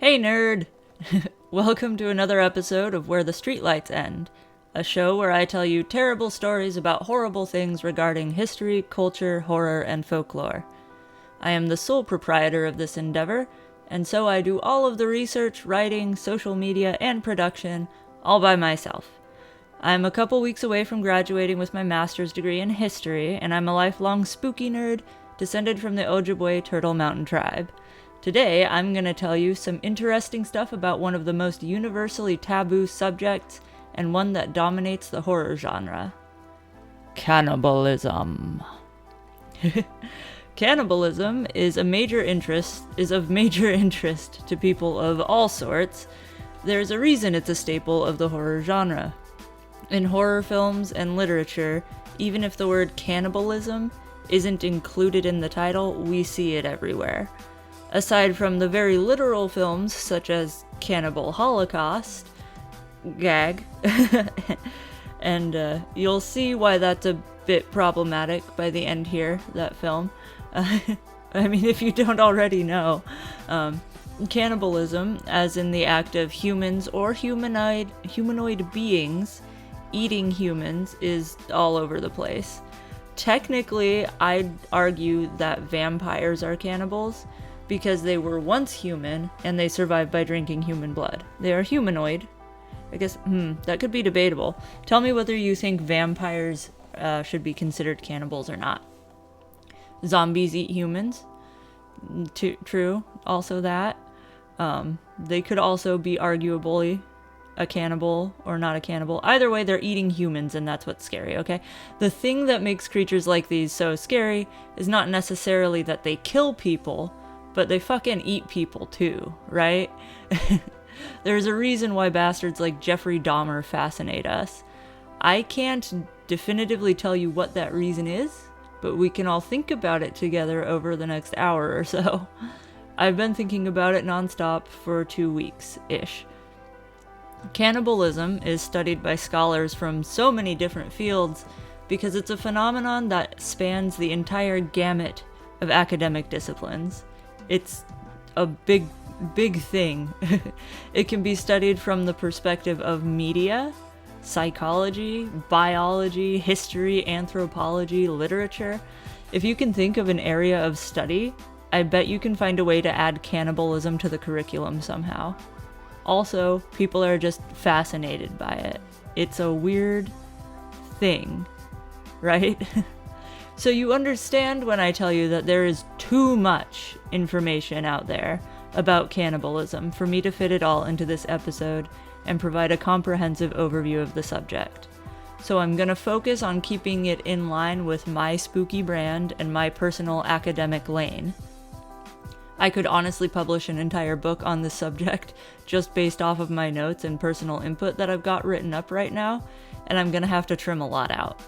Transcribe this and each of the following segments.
Hey nerd! Welcome to another episode of Where the Streetlights End, a show where I tell you terrible stories about horrible things regarding history, culture, horror, and folklore. I am the sole proprietor of this endeavor, and so I do all of the research, writing, social media, and production all by myself. I'm a couple weeks away from graduating with my master's degree in history, and I'm a lifelong spooky nerd descended from the Ojibwe Turtle Mountain tribe. Today, I'm going to tell you some interesting stuff about one of the most universally taboo subjects and one that dominates the horror genre. Cannibalism. Cannibalism is of major interest to people of all sorts. There's a reason it's a staple of the horror genre. In horror films and literature, even if the word cannibalism isn't included in the title, we see it everywhere. Aside from the very literal films such as Cannibal Holocaust, gag, and you'll see why that's a bit problematic by the end here, that film. I mean, if you don't already know, cannibalism, as in the act of humans or humanoid beings eating humans, is all over the place. Technically, I'd argue that vampires are cannibals, because they were once human, and they survived by drinking human blood. They are humanoid. I guess, that could be debatable. Tell me whether you think vampires should be considered cannibals or not. Zombies eat humans. True, also that. They could also be arguably a cannibal or not a cannibal. Either way, they're eating humans, and that's what's scary, okay? The thing that makes creatures like these so scary is not necessarily that they kill people, but they fucking eat people too, right? There's a reason why bastards like Jeffrey Dahmer fascinate us. I can't definitively tell you what that reason is, but we can all think about it together over the next hour or so. I've been thinking about it nonstop for 2 weeks-ish. Cannibalism is studied by scholars from so many different fields because it's a phenomenon that spans the entire gamut of academic disciplines. It's a big thing. It can be studied from the perspective of media, psychology, biology, history, anthropology, literature. If you can think of an area of study, I bet you can find a way to add cannibalism to the curriculum somehow. Also, people are just fascinated by it. It's a weird thing, right? So you understand when I tell you that there is too much information out there about cannibalism for me to fit it all into this episode and provide a comprehensive overview of the subject. So I'm going to focus on keeping it in line with my spooky brand and my personal academic lane. I could honestly publish an entire book on this subject just based off of my notes and personal input that I've got written up right now, and I'm going to have to trim a lot out.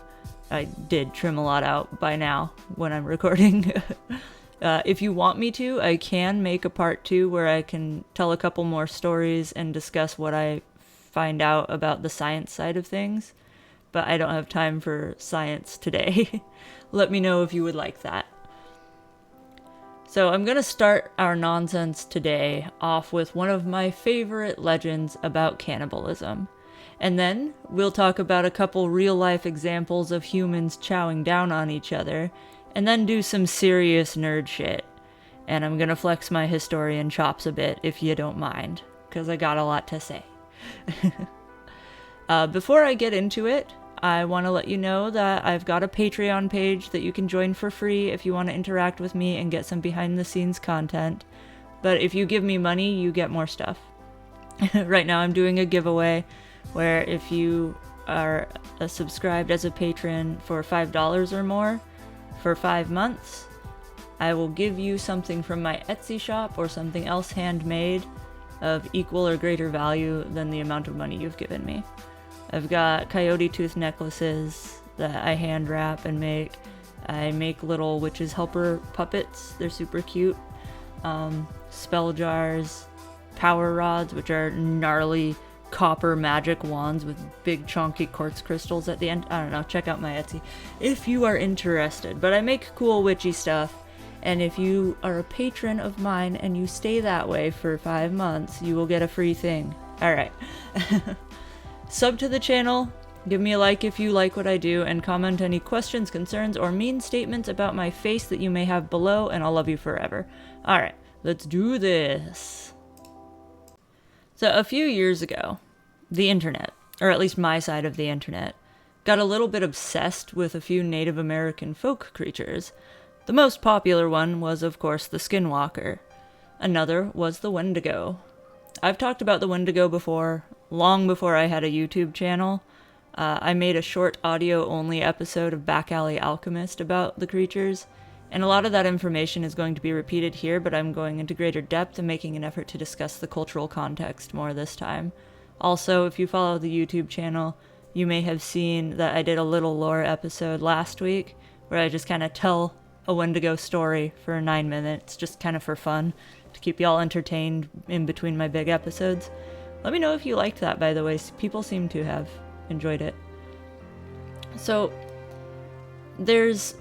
I did trim a lot out by now when I'm recording. If you want me to, I can make a part 2 where I can tell a couple more stories and discuss what I find out about the science side of things, but I don't have time for science today. Let me know if you would like that. So I'm going to start our nonsense today off with one of my favorite legends about cannibalism. And then we'll talk about a couple real-life examples of humans chowing down on each other, and then do some serious nerd shit. And I'm gonna flex my historian chops a bit, if you don't mind, because I got a lot to say. Before I get into it, I want to let you know that I've got a Patreon page that you can join for free if you want to interact with me and get some behind-the-scenes content. But if you give me money, you get more stuff. Right now I'm doing a giveaway where if you are subscribed as a patron for $5 or more for 5 months, I will give you something from my Etsy shop or something else handmade of equal or greater value than the amount of money you've given me. I've got coyote tooth necklaces that I hand wrap and make. I make little witch's helper puppets. They're super cute. Spell jars, power rods, which are gnarly copper magic wands with big chunky quartz crystals at the end. I don't know, check out my Etsy if you are interested. But I make cool witchy stuff, And if you are a patron of mine and you stay that way for 5 months, you will get a free thing. Alright. Sub to the channel, give me a like if you like what I do, and comment any questions, concerns, or mean statements about my face that you may have below, and I'll love you forever. Alright, let's do this. So a few years ago, the internet, or at least my side of the internet, got a little bit obsessed with a few Native American folk creatures. The most popular one was, of course, the skinwalker. Another was the Wendigo. I've talked about the Wendigo before, long before I had a YouTube channel. I made a short audio-only episode of Back Alley Alchemist about the creatures, and a lot of that information is going to be repeated here, but I'm going into greater depth and making an effort to discuss the cultural context more this time. Also, if you follow the YouTube channel, you may have seen that I did a little lore episode last week, where I just kind of tell a Wendigo story for 9 minutes, just kind of for fun, to keep y'all entertained in between my big episodes. Let me know if you liked that, by the way. People seem to have enjoyed it. So, there's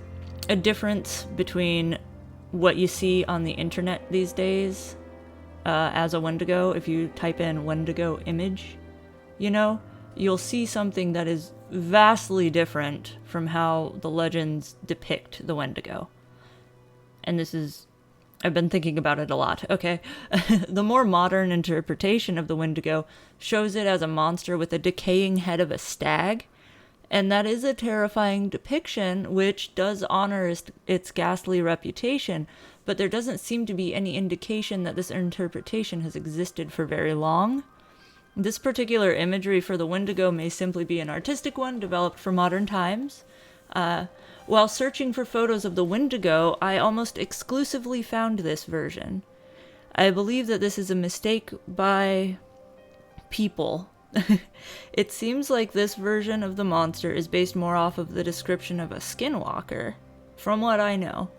a difference between what you see on the internet these days as a Wendigo. If you type in Wendigo image, you'll see something that is vastly different from how the legends depict the Wendigo. And I've been thinking about it a lot, okay? The more modern interpretation of the Wendigo shows it as a monster with a decaying head of a stag, and that is a terrifying depiction which does honor its ghastly reputation, but there doesn't seem to be any indication that this interpretation has existed for very long. This particular imagery for the Wendigo may simply be an artistic one developed for modern times. While searching for photos of the Wendigo, I almost exclusively found this version. I believe that this is a mistake by people. It seems like this version of the monster is based more off of the description of a skinwalker, from what I know.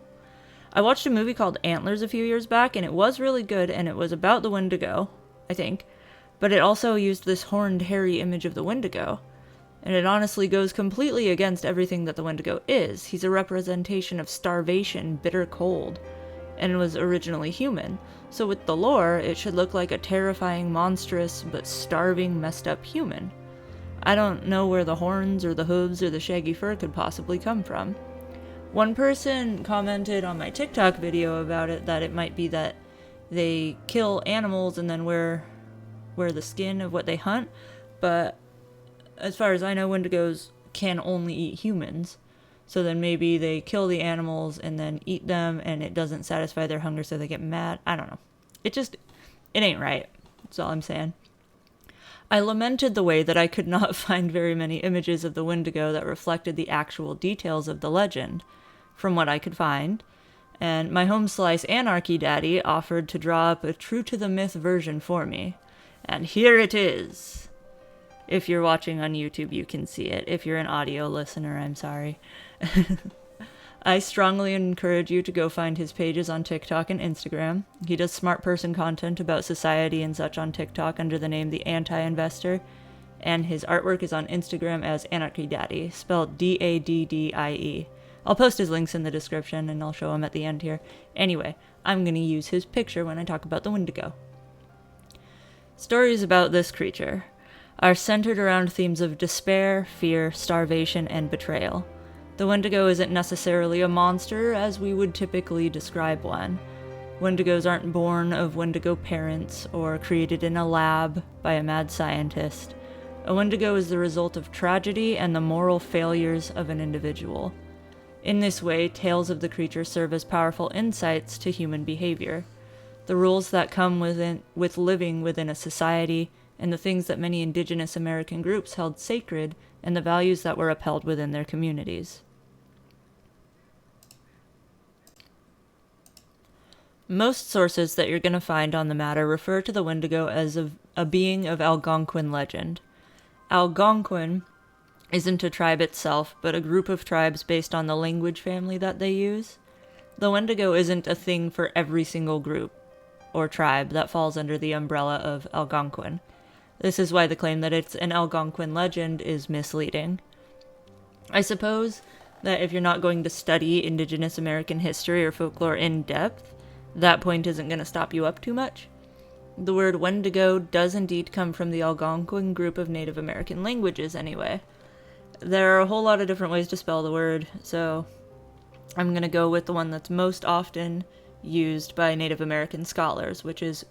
I watched a movie called Antlers a few years back, and it was really good, and it was about the Wendigo, I think, but it also used this horned, hairy image of the Wendigo. And it honestly goes completely against everything that the Wendigo is. He's a representation of starvation, bitter cold, and was originally human. So with the lore, it should look like a terrifying, monstrous, but starving, messed up human. I don't know where the horns or the hooves or the shaggy fur could possibly come from. One person commented on my TikTok video about it that it might be that they kill animals and then wear the skin of what they hunt, but as far as I know, Wendigos can only eat humans. So then maybe they kill the animals and then eat them, and it doesn't satisfy their hunger, so they get mad. I don't know. It ain't right. That's all I'm saying. I lamented the way that I could not find very many images of the Wendigo that reflected the actual details of the legend, from what I could find. And my home slice Anarchy Daddy offered to draw up a true-to-the-myth version for me. And here it is. If you're watching on YouTube, you can see it. If you're an audio listener, I'm sorry. I strongly encourage you to go find his pages on TikTok and Instagram. He does smart person content about society and such on TikTok under the name The Anti-Investor, and his artwork is on Instagram as Anarchy Daddy, spelled D-A-D-D-I-E. I'll post his links in the description, and I'll show him at the end here. Anyway, I'm going to use his picture when I talk about the Wendigo. Stories about this creature are centered around themes of despair, fear, starvation, and betrayal. The Wendigo isn't necessarily a monster as we would typically describe one. Wendigos aren't born of Wendigo parents or created in a lab by a mad scientist. A Wendigo is the result of tragedy and the moral failures of an individual. In this way, tales of the creature serve as powerful insights to human behavior. The rules that come with living within a society, and the things that many indigenous American groups held sacred, and the values that were upheld within their communities. Most sources that you're going to find on the matter refer to the Wendigo as a being of Algonquin legend. Algonquin isn't a tribe itself, but a group of tribes based on the language family that they use. The Wendigo isn't a thing for every single group or tribe that falls under the umbrella of Algonquin. This is why the claim that it's an Algonquin legend is misleading. I suppose that if you're not going to study Indigenous American history or folklore in depth, that point isn't going to stop you up too much. The word Wendigo does indeed come from the Algonquin group of Native American languages anyway. There are a whole lot of different ways to spell the word, so I'm going to go with the one that's most often used by Native American scholars, which is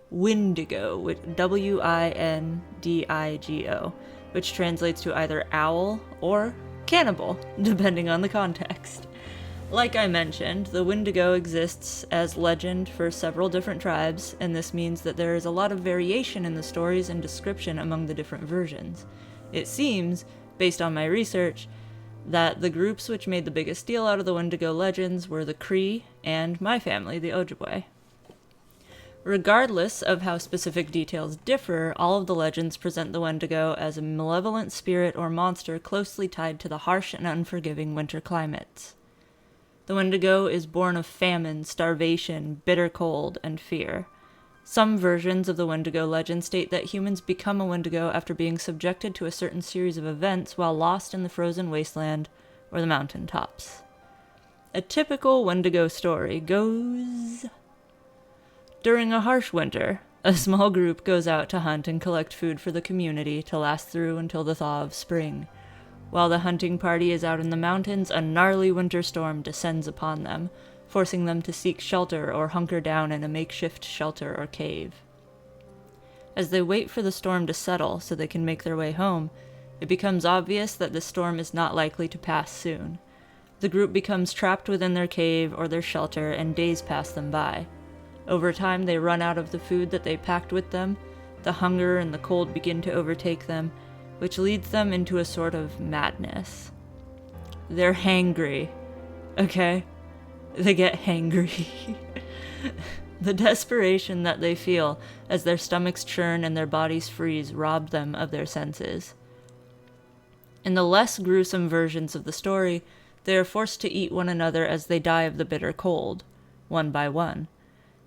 Windigo, Windigo, which translates to either owl or cannibal, depending on the context. Like I mentioned, the Wendigo exists as legend for several different tribes, and this means that there is a lot of variation in the stories and description among the different versions. It seems, based on my research, that the groups which made the biggest deal out of the Wendigo legends were the Cree and my family, the Ojibwe. Regardless of how specific details differ, all of the legends present the Wendigo as a malevolent spirit or monster closely tied to the harsh and unforgiving winter climates. The Wendigo is born of famine, starvation, bitter cold, and fear. Some versions of the Wendigo legend state that humans become a Wendigo after being subjected to a certain series of events while lost in the frozen wasteland or the mountain tops. A typical Wendigo story goes: during a harsh winter, a small group goes out to hunt and collect food for the community to last through until the thaw of spring. While the hunting party is out in the mountains, a gnarly winter storm descends upon them, forcing them to seek shelter or hunker down in a makeshift shelter or cave. As they wait for the storm to settle so they can make their way home, it becomes obvious that the storm is not likely to pass soon. The group becomes trapped within their cave or their shelter, and days pass them by. Over time, they run out of the food that they packed with them, the hunger and the cold begin to overtake them, which leads them into a sort of madness. They're hangry, okay? They get hangry. The desperation that they feel as their stomachs churn and their bodies freeze rob them of their senses. In the less gruesome versions of the story, they are forced to eat one another as they die of the bitter cold, one by one.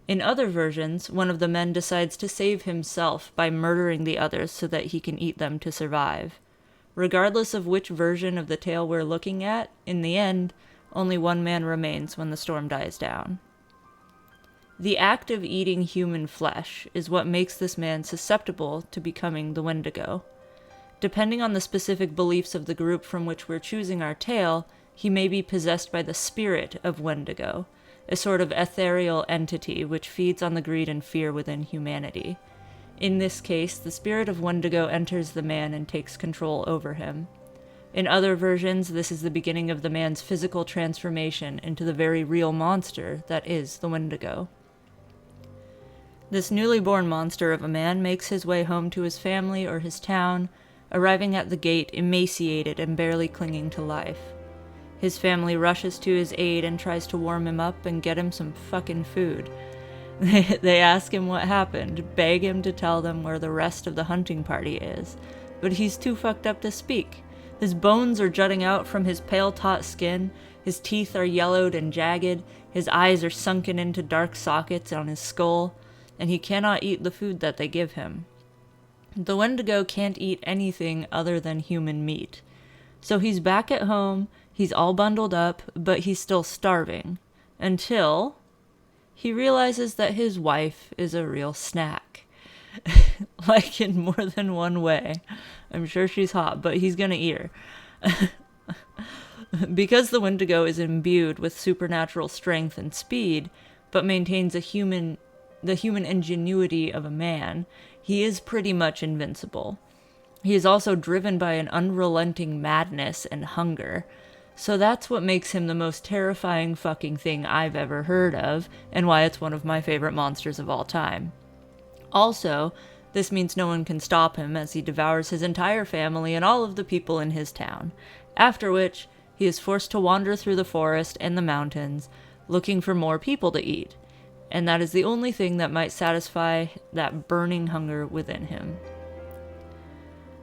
In other versions, one of the men decides to save himself by murdering the others so that he can eat them to survive. Regardless of which version of the tale we're looking at, in the end, only one man remains when the storm dies down. The act of eating human flesh is what makes this man susceptible to becoming the Wendigo. Depending on the specific beliefs of the group from which we're choosing our tale, he may be possessed by the spirit of Wendigo, a sort of ethereal entity which feeds on the greed and fear within humanity. In this case, the spirit of Wendigo enters the man and takes control over him. In other versions, this is the beginning of the man's physical transformation into the very real monster that is the Wendigo. This newly born monster of a man makes his way home to his family or his town, arriving at the gate emaciated and barely clinging to life. His family rushes to his aid and tries to warm him up and get him some fucking food. They ask him what happened, beg him to tell them where the rest of the hunting party is, but he's too fucked up to speak. His bones are jutting out from his pale taut skin, his teeth are yellowed and jagged, his eyes are sunken into dark sockets on his skull, and he cannot eat the food that they give him. The Wendigo can't eat anything other than human meat. So he's back at home, he's all bundled up, but he's still starving, until he realizes that his wife is a real snack. Like in more than one way. I'm sure she's hot, but he's gonna eat her. Because the Wendigo is imbued with supernatural strength and speed, but maintains the human ingenuity of a man, he is pretty much invincible. He is also driven by an unrelenting madness and hunger. So that's what makes him the most terrifying fucking thing I've ever heard of, and why it's one of my favorite monsters of all time. Also, this means no one can stop him as he devours his entire family and all of the people in his town, after which he is forced to wander through the forest and the mountains, looking for more people to eat, and that is the only thing that might satisfy that burning hunger within him.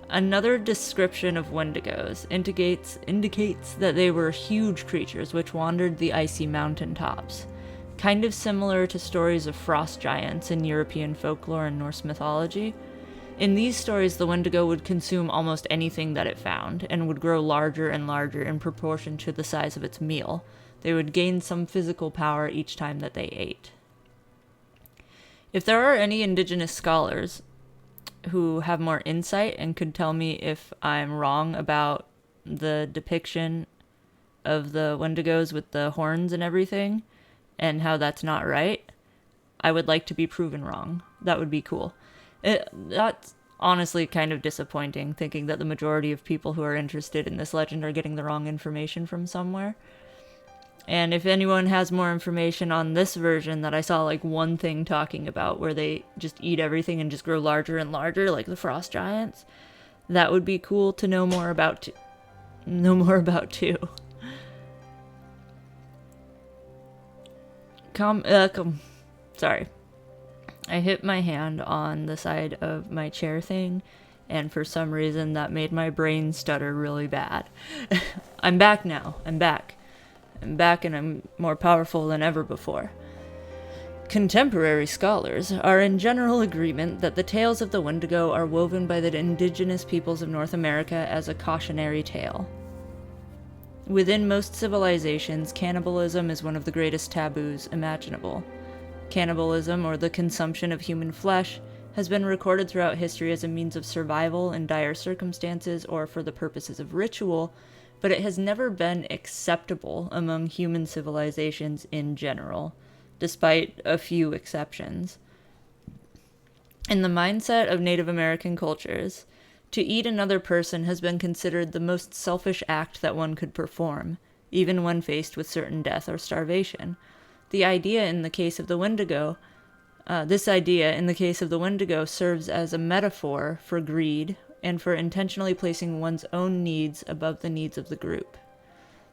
Another description of Wendigos indicates that they were huge creatures which wandered the icy mountain tops, kind of similar to stories of frost giants in European folklore and Norse mythology. In these stories, the Wendigo would consume almost anything that it found, and would grow larger and larger in proportion to the size of its meal. They would gain some physical power each time that they ate. If there are any indigenous scholars who have more insight and could tell me if I'm wrong about the depiction of the Wendigos with the horns and everything, and how that's not right, I would like to be proven wrong. That would be cool. That's honestly kind of disappointing, thinking that the majority of people who are interested in this legend are getting the wrong information from somewhere. And if anyone has more information on this version that I saw like one thing talking about, where they just eat everything and just grow larger and larger, like the frost giants, that would be cool to know more about too. Sorry. I hit my hand on the side of my chair thing, and for some reason that made my brain stutter really bad. I'm back now. I'm back and I'm more powerful than ever before. Contemporary scholars are in general agreement that the tales of the Wendigo are woven by the indigenous peoples of North America as a cautionary tale. Within most civilizations, cannibalism is one of the greatest taboos imaginable. Cannibalism, or the consumption of human flesh, has been recorded throughout history as a means of survival in dire circumstances or for the purposes of ritual, but it has never been acceptable among human civilizations in general, despite a few exceptions. In the mindset of Native American cultures, to eat another person has been considered the most selfish act that one could perform, even when faced with certain death or starvation. This idea in the case of the Wendigo serves as a metaphor for greed and for intentionally placing one's own needs above the needs of the group.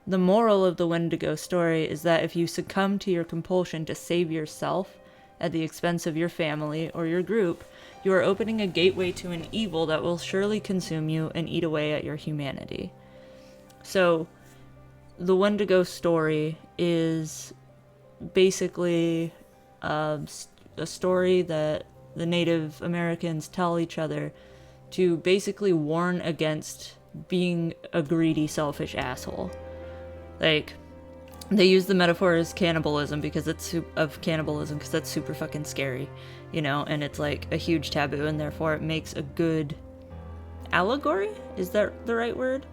The moral of the Wendigo story is that if you succumb to your compulsion to save yourself at the expense of your family or your group, you are opening a gateway to an evil that will surely consume you and eat away at your humanity. So, the Wendigo story is basically a story that the Native Americans tell each other to basically warn against being a greedy, selfish asshole. Like, they use the metaphor as cannibalism because that's super fucking scary, you know, and it's like a huge taboo, and therefore it makes a good allegory? Is that the right word?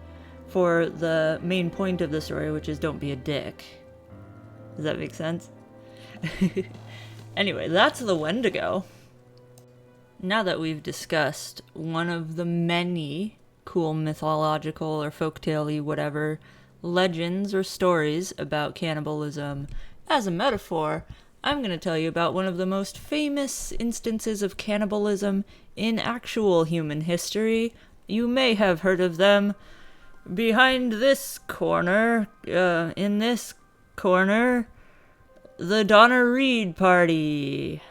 For the main point of the story, which is don't be a dick. Does that make sense? Anyway, that's the Wendigo. Now that we've discussed one of the many cool mythological or folktale-y whatever legends or stories about cannibalism as a metaphor, I'm going to tell you about one of the most famous instances of cannibalism in actual human history. You may have heard of them. Behind this corner, in this corner, the Donner Reed Party.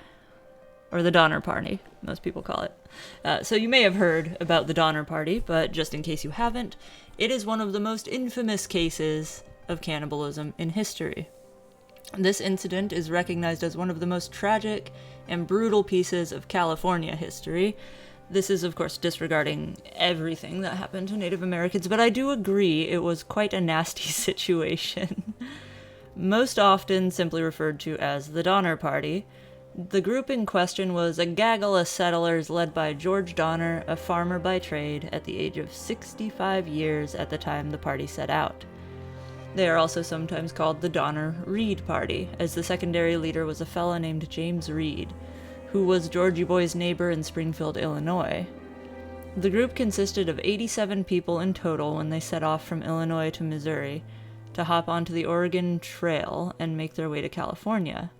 Or the Donner Party, most people call it. So you may have heard about the Donner Party, but just in case you haven't, it is one of the most infamous cases of cannibalism in history. This incident is recognized as one of the most tragic and brutal pieces of California history. This is, of course, disregarding everything that happened to Native Americans, but I do agree it was quite a nasty situation. Most often simply referred to as the Donner Party, the group in question was a gaggle of settlers led by George Donner, a farmer by trade, at the age of 65 years at the time the party set out. They are also sometimes called the Donner Reed Party, as the secondary leader was a fella named James Reed, who was Georgie Boy's neighbor in Springfield, Illinois. The group consisted of 87 people in total when they set off from Illinois to Missouri to hop onto the Oregon Trail and make their way to California.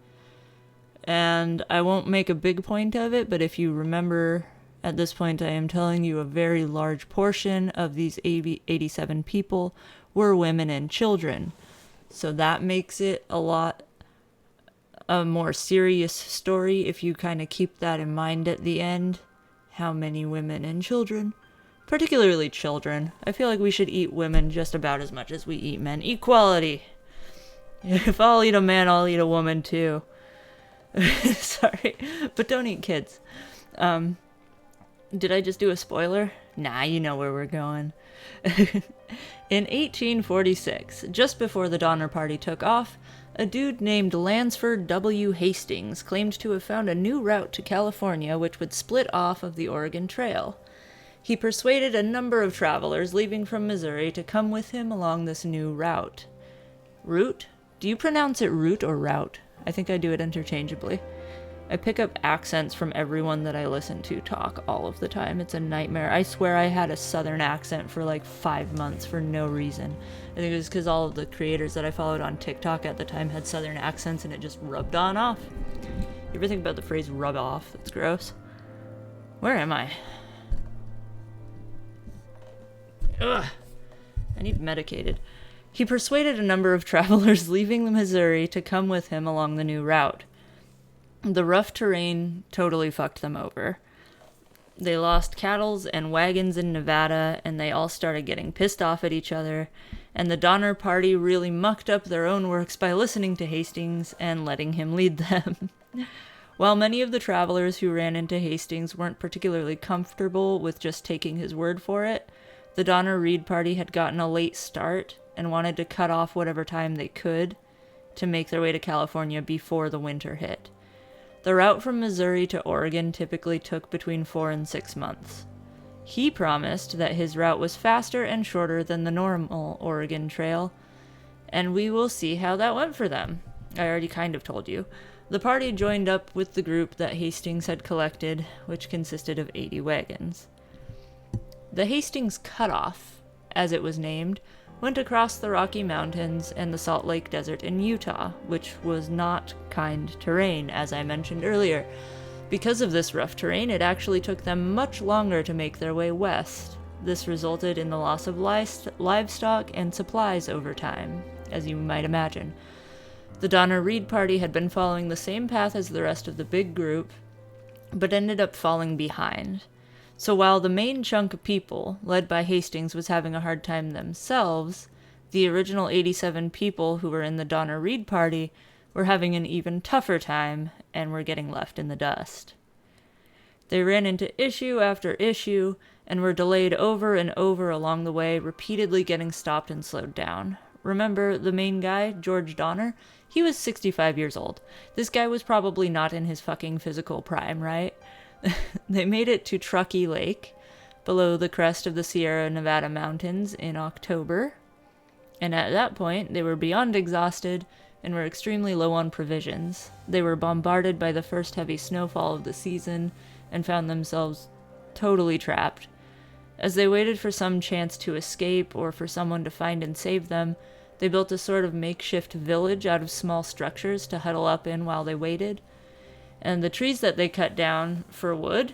And I won't make a big point of it, but if you remember, at this point I am telling you a very large portion of these 87 people were women and children. So that makes it a more serious story if you kind of keep that in mind at the end. How many women and children? Particularly children. I feel like we should eat women just about as much as we eat men. Equality. If I'll eat a man, I'll eat a woman too. Sorry, but don't eat kids. Did I just do a spoiler? Nah, you know where we're going. In 1846, just before the Donner Party took off, a dude named Lansford W. Hastings claimed to have found a new route to California which would split off of the Oregon Trail. He persuaded a number of travelers leaving from Missouri to come with him along this new route. Route? Do you pronounce it route or route? I think I do it interchangeably. I pick up accents from everyone that I listen to talk all of the time. It's a nightmare. I swear I had a southern accent for like 5 months for no reason. I think it was because all of the creators that I followed on TikTok at the time had southern accents and it just rubbed on off. You ever think about the phrase rub off? That's gross. Where am I? Ugh. I need medicated. He persuaded a number of travelers leaving the Missouri to come with him along the new route. The rough terrain totally fucked them over. They lost cattle and wagons in Nevada, and they all started getting pissed off at each other, and the Donner Party really mucked up their own works by listening to Hastings and letting him lead them. While many of the travelers who ran into Hastings weren't particularly comfortable with just taking his word for it, the Donner Reed Party had gotten a late start and wanted to cut off whatever time they could to make their way to California before the winter hit. The route from Missouri to Oregon typically took between 4 and 6 months. He promised that his route was faster and shorter than the normal Oregon Trail, and we will see how that went for them. I already kind of told you. The party joined up with the group that Hastings had collected, which consisted of 80 wagons. The Hastings Cutoff, as it was named, went across the Rocky Mountains and the Salt Lake Desert in Utah, which was not kind terrain, as I mentioned earlier. Because of this rough terrain, it actually took them much longer to make their way west. This resulted in the loss of livestock and supplies over time, as you might imagine. The Donner Reed Party had been following the same path as the rest of the big group, but ended up falling behind. So while the main chunk of people, led by Hastings, was having a hard time themselves, the original 87 people who were in the Donner Reed Party were having an even tougher time and were getting left in the dust. They ran into issue after issue and were delayed over and over along the way, repeatedly getting stopped and slowed down. Remember the main guy, George Donner? He was 65 years old. This guy was probably not in his fucking physical prime, right? They made it to Truckee Lake, below the crest of the Sierra Nevada mountains, in October, and at that point they were beyond exhausted and were extremely low on provisions. They were bombarded by the first heavy snowfall of the season and found themselves totally trapped. As they waited for some chance to escape or for someone to find and save them, they built a sort of makeshift village out of small structures to huddle up in while they waited. And the trees that they cut down for wood,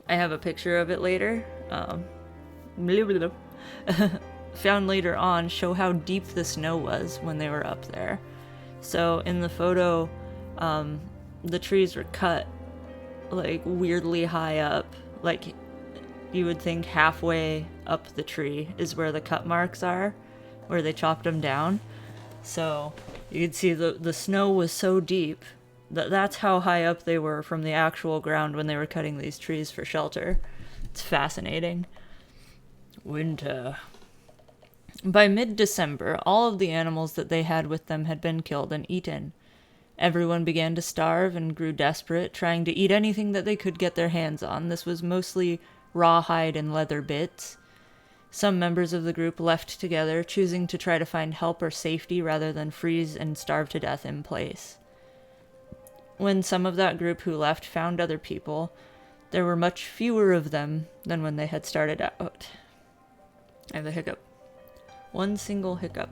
I have a picture of it later, found later on, show how deep the snow was when they were up there. So in the photo, the trees were cut like weirdly high up, like you would think halfway up the tree is where the cut marks are, where they chopped them down. So you could see the snow was so deep. That's how high up they were from the actual ground when they were cutting these trees for shelter. It's fascinating. Winter. By mid-December, all of the animals that they had with them had been killed and eaten. Everyone began to starve and grew desperate, trying to eat anything that they could get their hands on. This was mostly rawhide and leather bits. Some members of the group left together, choosing to try to find help or safety rather than freeze and starve to death in place. When some of that group who left found other people, there were much fewer of them than when they had started out. I have a hiccup. One single hiccup.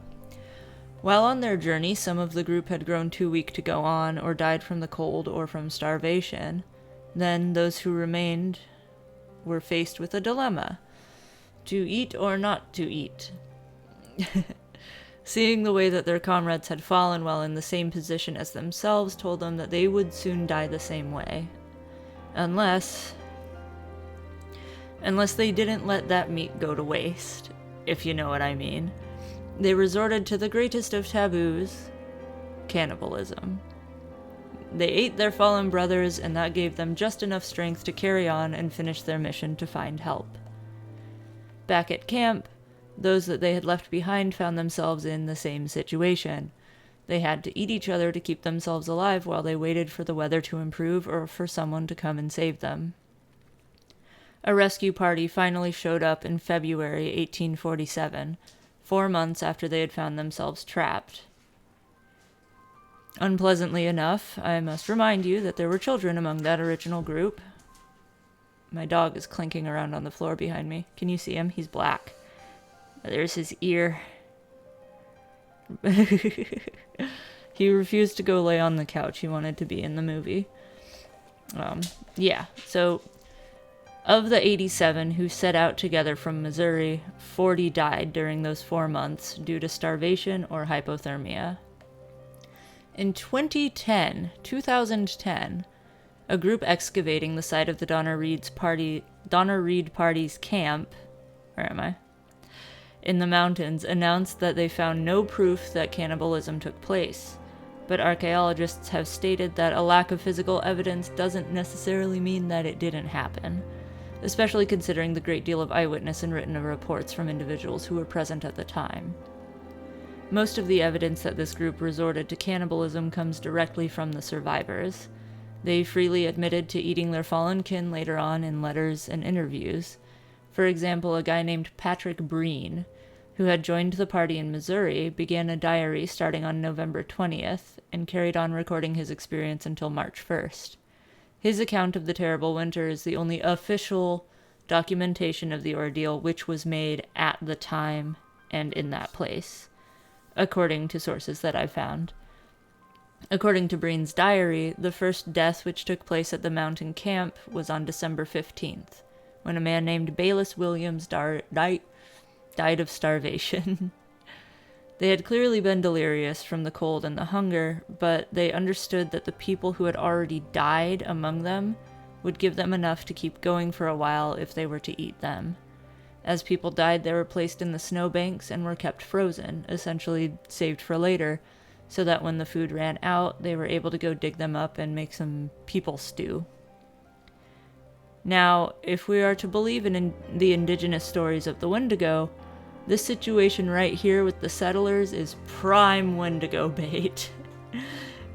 While on their journey, some of the group had grown too weak to go on, or died from the cold or from starvation. Then those who remained were faced with a dilemma: to eat or not to eat. Seeing the way that their comrades had fallen while in the same position as themselves told them that they would soon die the same way. Unless they didn't let that meat go to waste, if you know what I mean. They resorted to the greatest of taboos, cannibalism. They ate their fallen brothers, and that gave them just enough strength to carry on and finish their mission to find help. Back at camp, those that they had left behind found themselves in the same situation. They had to eat each other to keep themselves alive while they waited for the weather to improve or for someone to come and save them. A rescue party finally showed up in February 1847, 4 months after they had found themselves trapped. Unpleasantly enough, I must remind you that there were children among that original group. My dog is clinking around on the floor behind me. Can you see him? He's black. There's his ear. He refused to go lay on the couch. He wanted to be in the movie. So of the 87 who set out together from Missouri, 40 died during those 4 months due to starvation or hypothermia. In 2010, a group excavating the site of the Donner Reed Party's camp, in the mountains, announced that they found no proof that cannibalism took place. But archaeologists have stated that a lack of physical evidence doesn't necessarily mean that it didn't happen, especially considering the great deal of eyewitness and written reports from individuals who were present at the time. Most of the evidence that this group resorted to cannibalism comes directly from the survivors. They freely admitted to eating their fallen kin later on in letters and interviews. For example, a guy named Patrick Breen, who had joined the party in Missouri, began a diary starting on November 20th and carried on recording his experience until March 1st. His account of the terrible winter is the only official documentation of the ordeal which was made at the time and in that place, according to sources that I've found. According to Breen's diary, the first death which took place at the mountain camp was on December 15th, when a man named Bayless Williams died of starvation. They had clearly been delirious from the cold and the hunger, but they understood that the people who had already died among them would give them enough to keep going for a while if they were to eat them. As people died, they were placed in the snowbanks and were kept frozen, essentially saved for later, so that when the food ran out, they were able to go dig them up and make some people stew. Now, if we are to believe in the indigenous stories of the Wendigo, this situation right here with the settlers is prime Wendigo bait.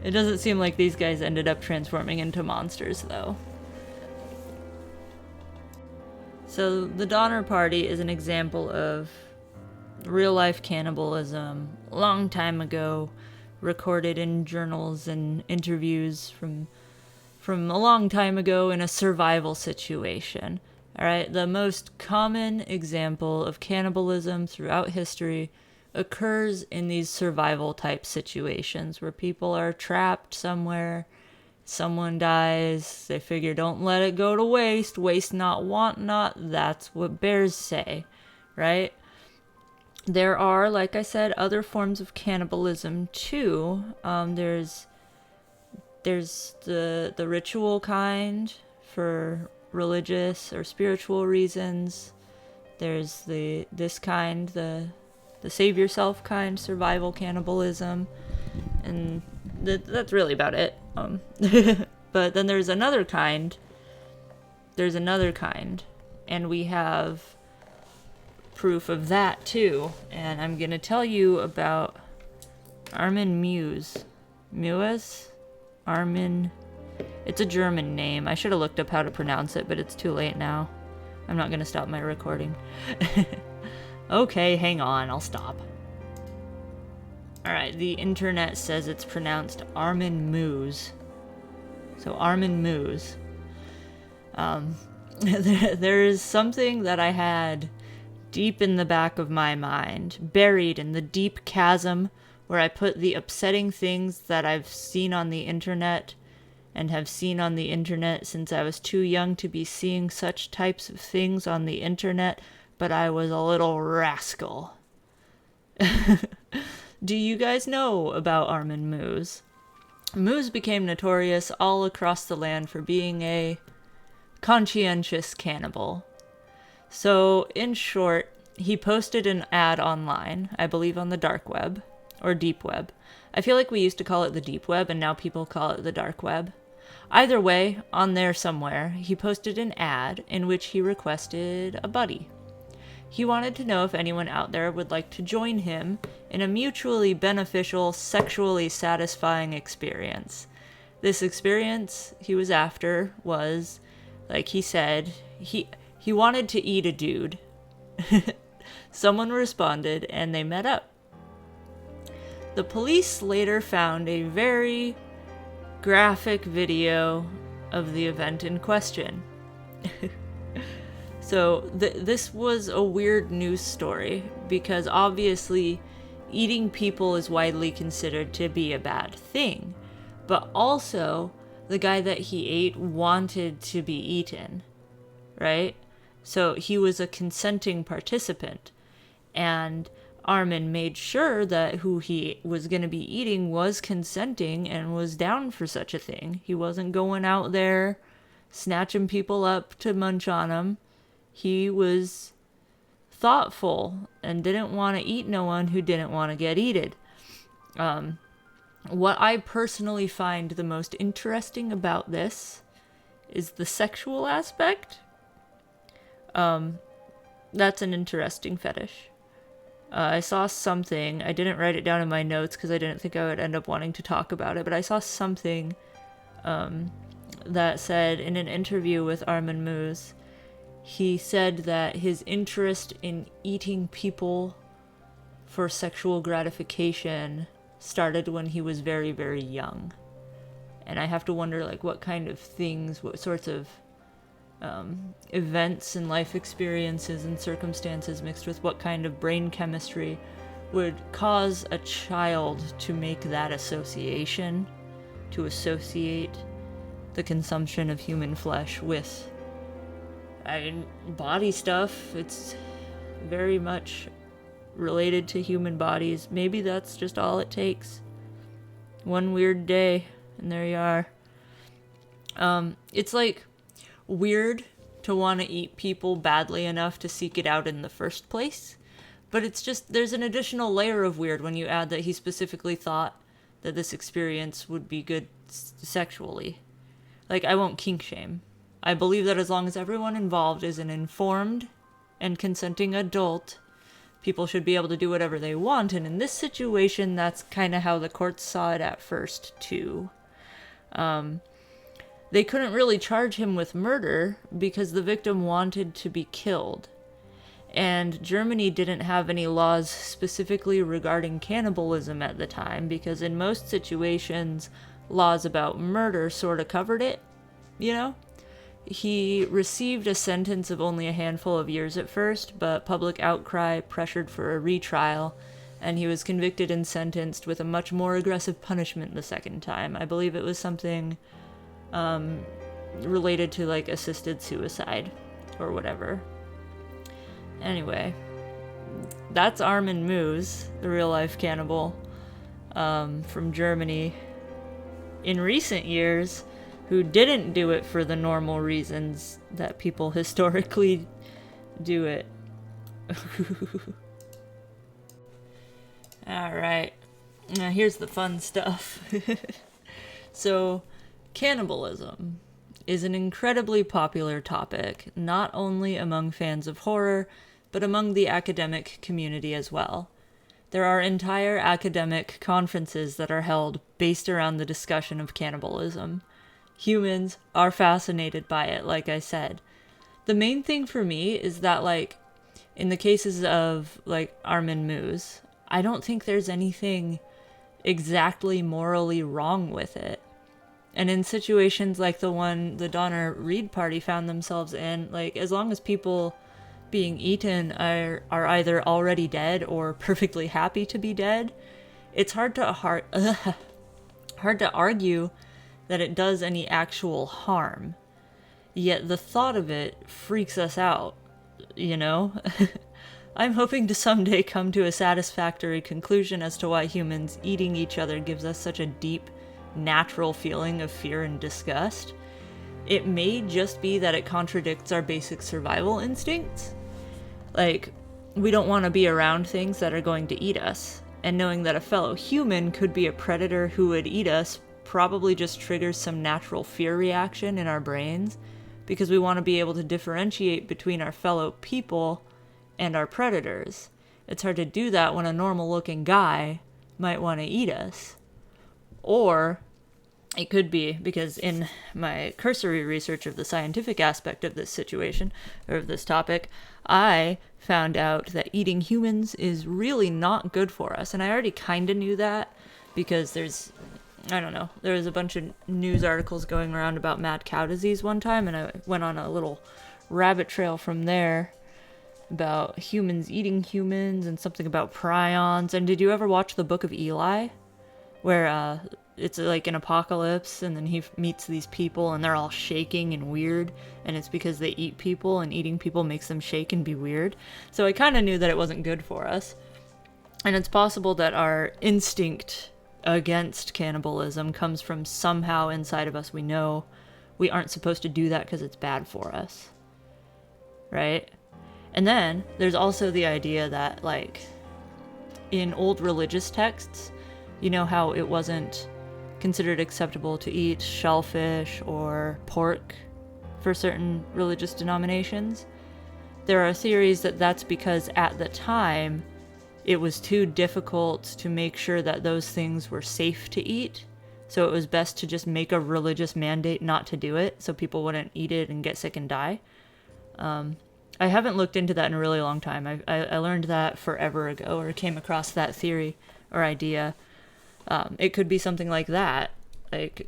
It doesn't seem like these guys ended up transforming into monsters, though. So, the Donner Party is an example of real-life cannibalism, long time ago, recorded in journals and interviews from a long time ago in a survival situation. Alright, the most common example of cannibalism throughout history occurs in these survival type situations where people are trapped somewhere, someone dies, they figure don't let it go to waste, waste not, want not, that's what bears say, right? There are, like I said, other forms of cannibalism too. There's the ritual kind for religious or spiritual reasons. There's this kind, the save yourself kind, survival cannibalism, and that's really about it. But then there's another kind, and we have proof of that too, and I'm gonna tell you about Armin Meiwes. Armin. It's a German name. I should have looked up how to pronounce it, but it's too late now. I'm not going to stop my recording. Okay, hang on. I'll stop. Alright, the internet says it's pronounced Armin Meiwes. So Armin Meiwes. There is something that I had deep in the back of my mind, buried in the deep chasm where I put the upsetting things that I've seen on the internet and have seen on the internet since I was too young to be seeing such types of things on the internet, but I was a little rascal. Do you guys know about Armin Meiwes? Meiwes became notorious all across the land for being a conscientious cannibal. So, in short, he posted an ad online, I believe on the dark web, or deep web. I feel like we used to call it the deep web, and now people call it the dark web. Either way, on there somewhere, he posted an ad in which he requested a buddy. He wanted to know if anyone out there would like to join him in a mutually beneficial, sexually satisfying experience. This experience he was after was, like he said, he wanted to eat a dude. Someone responded, and they met up. The police later found a very graphic video of the event in question. So this was a weird news story because obviously eating people is widely considered to be a bad thing, but also the guy that he ate wanted to be eaten, right? So he was a consenting participant, and Armin made sure that who he was going to be eating was consenting and was down for such a thing. He wasn't going out there snatching people up to munch on them. He was thoughtful and didn't want to eat no one who didn't want to get eaten. What I personally find the most interesting about this is the sexual aspect. That's an interesting fetish. I saw something, I didn't write it down in my notes because I didn't think I would end up wanting to talk about it, but I saw something that said in an interview with Armin Meiwes, he said that his interest in eating people for sexual gratification started when he was very, very young. And I have to wonder, like, what kind of things, what sorts of events and life experiences and circumstances mixed with what kind of brain chemistry would cause a child to make that association, to associate the consumption of human flesh with body stuff. It's very much related to human bodies. Maybe that's just all it takes. One weird day, and there you are. It's like weird to want to eat people badly enough to seek it out in the first place, but it's just, there's an additional layer of weird when you add that he specifically thought that this experience would be good sexually. Like, I won't kink shame. I believe that as long as everyone involved is an informed and consenting adult, people should be able to do whatever they want, and in this situation, that's kind of how the courts saw it at first, too. They couldn't really charge him with murder because the victim wanted to be killed. And Germany didn't have any laws specifically regarding cannibalism at the time, because in most situations, laws about murder sort of covered it, you know? He received a sentence of only a handful of years at first, but public outcry pressured for a retrial, and he was convicted and sentenced with a much more aggressive punishment the second time. I believe it was something related to, like, assisted suicide or whatever. Anyway, that's Armin Meiwes, the real-life cannibal from Germany in recent years, who didn't do it for the normal reasons that people historically do it. Alright, now here's the fun stuff. So, cannibalism is an incredibly popular topic, not only among fans of horror, but among the academic community as well. There are entire academic conferences that are held based around the discussion of cannibalism. Humans are fascinated by it, like I said. The main thing for me is that, like, in the cases of, like, Armin Meiwes, I don't think there's anything exactly morally wrong with it. And in situations like the one the Donner Reed party found themselves in, like, as long as people being eaten are either already dead or perfectly happy to be dead, it's hard to argue that it does any actual harm. Yet the thought of it freaks us out, you know? I'm hoping to someday come to a satisfactory conclusion as to why humans eating each other gives us such a deep, natural feeling of fear and disgust. It may just be that it contradicts our basic survival instincts. Like, we don't want to be around things that are going to eat us. And knowing that a fellow human could be a predator who would eat us probably just triggers some natural fear reaction in our brains, because we want to be able to differentiate between our fellow people and our predators. It's hard to do that when a normal-looking guy might want to eat us. Or it could be because in my cursory research of the scientific aspect of this situation, or of this topic, I found out that eating humans is really not good for us. And I already kind of knew that because there was a bunch of news articles going around about mad cow disease one time, and I went on a little rabbit trail from there about humans eating humans and something about prions. And did you ever watch the Book of Eli, where it's like an apocalypse and then he meets these people and they're all shaking and weird, and it's because they eat people and eating people makes them shake and be weird? So I kind of knew that it wasn't good for us. And it's possible that our instinct against cannibalism comes from somehow inside of us. We know we aren't supposed to do that because it's bad for us, right? And then there's also the idea that, like, in old religious texts, you know how it wasn't considered acceptable to eat shellfish or pork for certain religious denominations? There are theories that that's because at the time it was too difficult to make sure that those things were safe to eat, so it was best to just make a religious mandate not to do it so people wouldn't eat it and get sick and die. I haven't looked into that in a really long time. I learned that forever ago, or came across that theory or idea. It could be something like that. Like,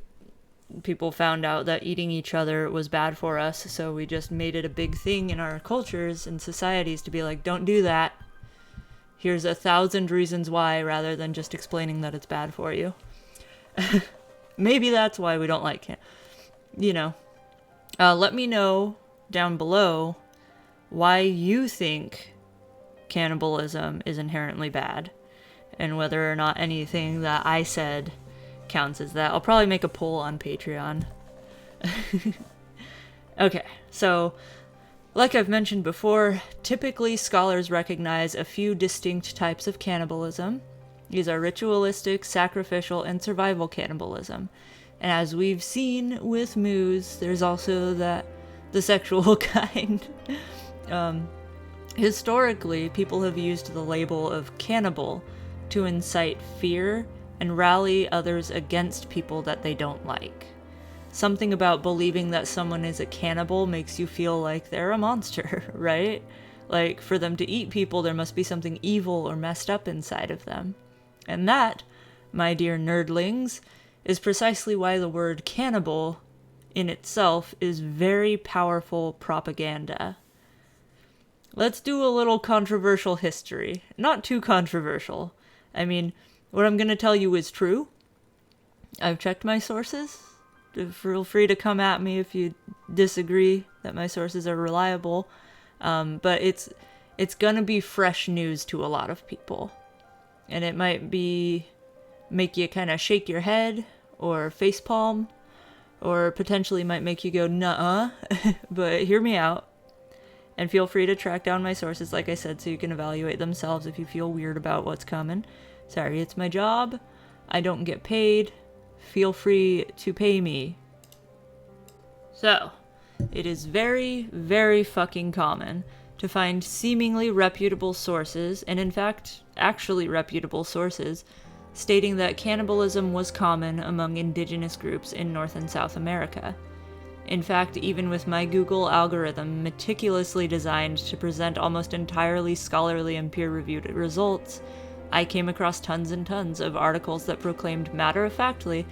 people found out that eating each other was bad for us, so we just made it a big thing in our cultures and societies to be like, don't do that. Here's 1,000 reasons why, rather than just explaining that it's bad for you. Maybe that's why we don't like it. Let me know down below why you think cannibalism is inherently bad, and whether or not anything that I said counts as that. I'll probably make a poll on Patreon. Okay, so like I've mentioned before, typically scholars recognize a few distinct types of cannibalism. These are ritualistic, sacrificial, and survival cannibalism. And as we've seen with moose, there's also the sexual kind. Historically, people have used the label of cannibal to incite fear and rally others against people that they don't like. Something about believing that someone is a cannibal makes you feel like they're a monster, right? Like, for them to eat people, there must be something evil or messed up inside of them. And that, my dear nerdlings, is precisely why the word cannibal in itself is very powerful propaganda. Let's do a little controversial history. Not too controversial. I mean, what I'm going to tell you is true. I've checked my sources. Feel free to come at me if you disagree that my sources are reliable. But it's going to be fresh news to a lot of people. And it might make you kind of shake your head or facepalm, or potentially might make you go, nuh-uh. But hear me out. And feel free to track down my sources, like I said, so you can evaluate themselves if you feel weird about what's coming. Sorry, it's my job. I don't get paid. Feel free to pay me. So, it is very, very fucking common to find seemingly reputable sources, and in fact, actually reputable sources, stating that cannibalism was common among indigenous groups in North and South America. In fact, even with my Google algorithm meticulously designed to present almost entirely scholarly and peer-reviewed results, I came across tons and tons of articles that proclaimed matter-of-factly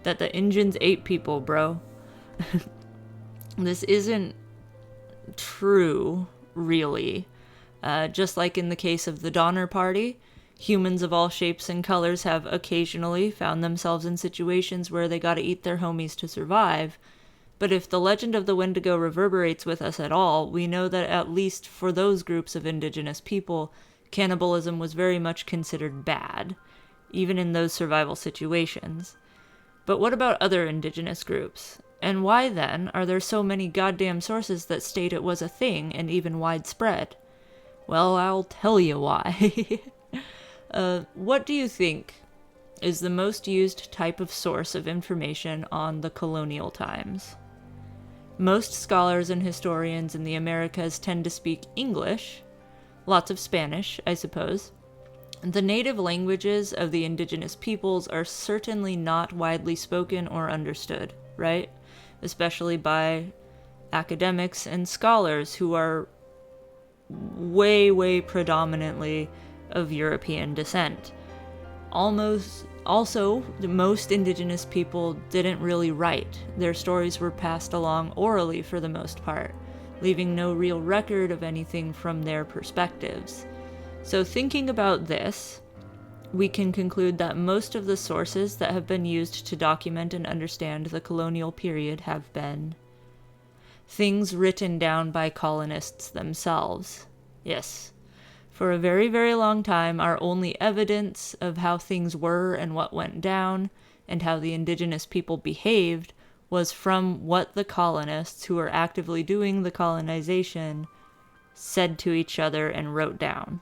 that the Injuns ate people, bro. This isn't true, really. Just like in the case of the Donner Party, humans of all shapes and colors have occasionally found themselves in situations where they gotta eat their homies to survive. But if the legend of the Wendigo reverberates with us at all, we know that at least for those groups of indigenous people, cannibalism was very much considered bad, even in those survival situations. But what about other indigenous groups? And why, then, are there so many goddamn sources that state it was a thing and even widespread? Well, I'll tell you why. What do you think is the most used type of source of information on the colonial times? Most scholars and historians in the Americas tend to speak English, lots of Spanish, I suppose. The native languages of the indigenous peoples are certainly not widely spoken or understood, right? Especially by academics and scholars who are way, way predominantly of European descent. Also, most indigenous people didn't really write. Their stories were passed along orally for the most part, leaving no real record of anything from their perspectives. So thinking about this, we can conclude that most of the sources that have been used to document and understand the colonial period have been things written down by colonists themselves. Yes. For a very, very long time, our only evidence of how things were and what went down and how the indigenous people behaved was from what the colonists who were actively doing the colonization said to each other and wrote down.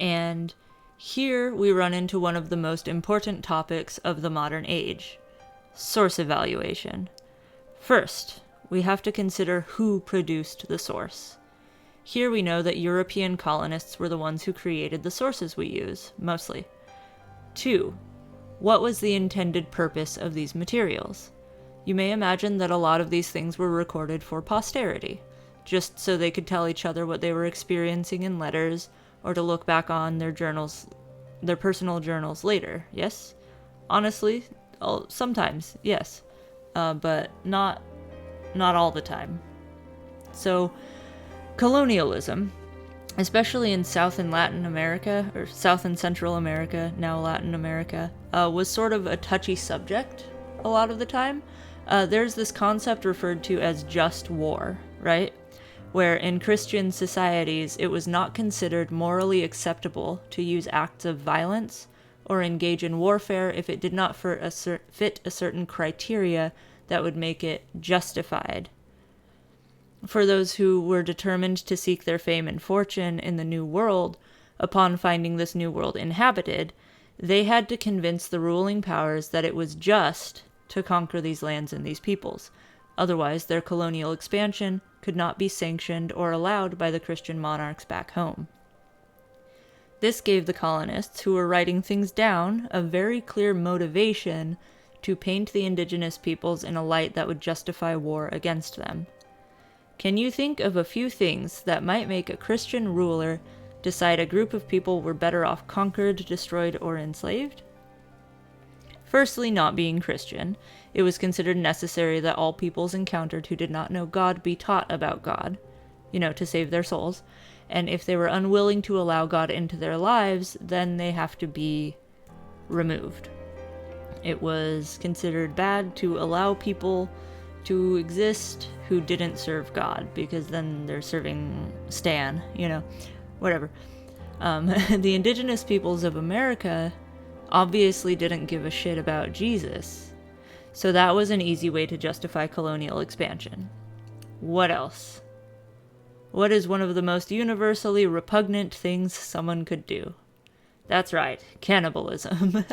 And here we run into one of the most important topics of the modern age: source evaluation. First, we have to consider who produced the source. Here we know that European colonists were the ones who created the sources we use, mostly. 2. What was the intended purpose of these materials? You may imagine that a lot of these things were recorded for posterity, just so they could tell each other what they were experiencing in letters, or to look back on their journals, their personal journals later, yes? Honestly, sometimes, yes. But not all the time. So, colonialism, especially in South and Latin America, or South and Central America, now Latin America, was sort of a touchy subject a lot of the time. There's this concept referred to as just war, right? Where in Christian societies it was not considered morally acceptable to use acts of violence or engage in warfare if it did not fit a certain criteria that would make it justified. For those who were determined to seek their fame and fortune in the New World, upon finding this New World inhabited, they had to convince the ruling powers that it was just to conquer these lands and these peoples. Otherwise, their colonial expansion could not be sanctioned or allowed by the Christian monarchs back home. This gave the colonists who were writing things down a very clear motivation to paint the indigenous peoples in a light that would justify war against them. Can you think of a few things that might make a Christian ruler decide a group of people were better off conquered, destroyed, or enslaved? Firstly, not being Christian, it was considered necessary that all peoples encountered who did not know God be taught about God, to save their souls. And if they were unwilling to allow God into their lives, then they have to be removed. It was considered bad to allow people to exist who didn't serve God, because then they're serving Stan, whatever. The indigenous peoples of America obviously didn't give a shit about Jesus, so that was an easy way to justify colonial expansion. What else? What is one of the most universally repugnant things someone could do? That's right, cannibalism.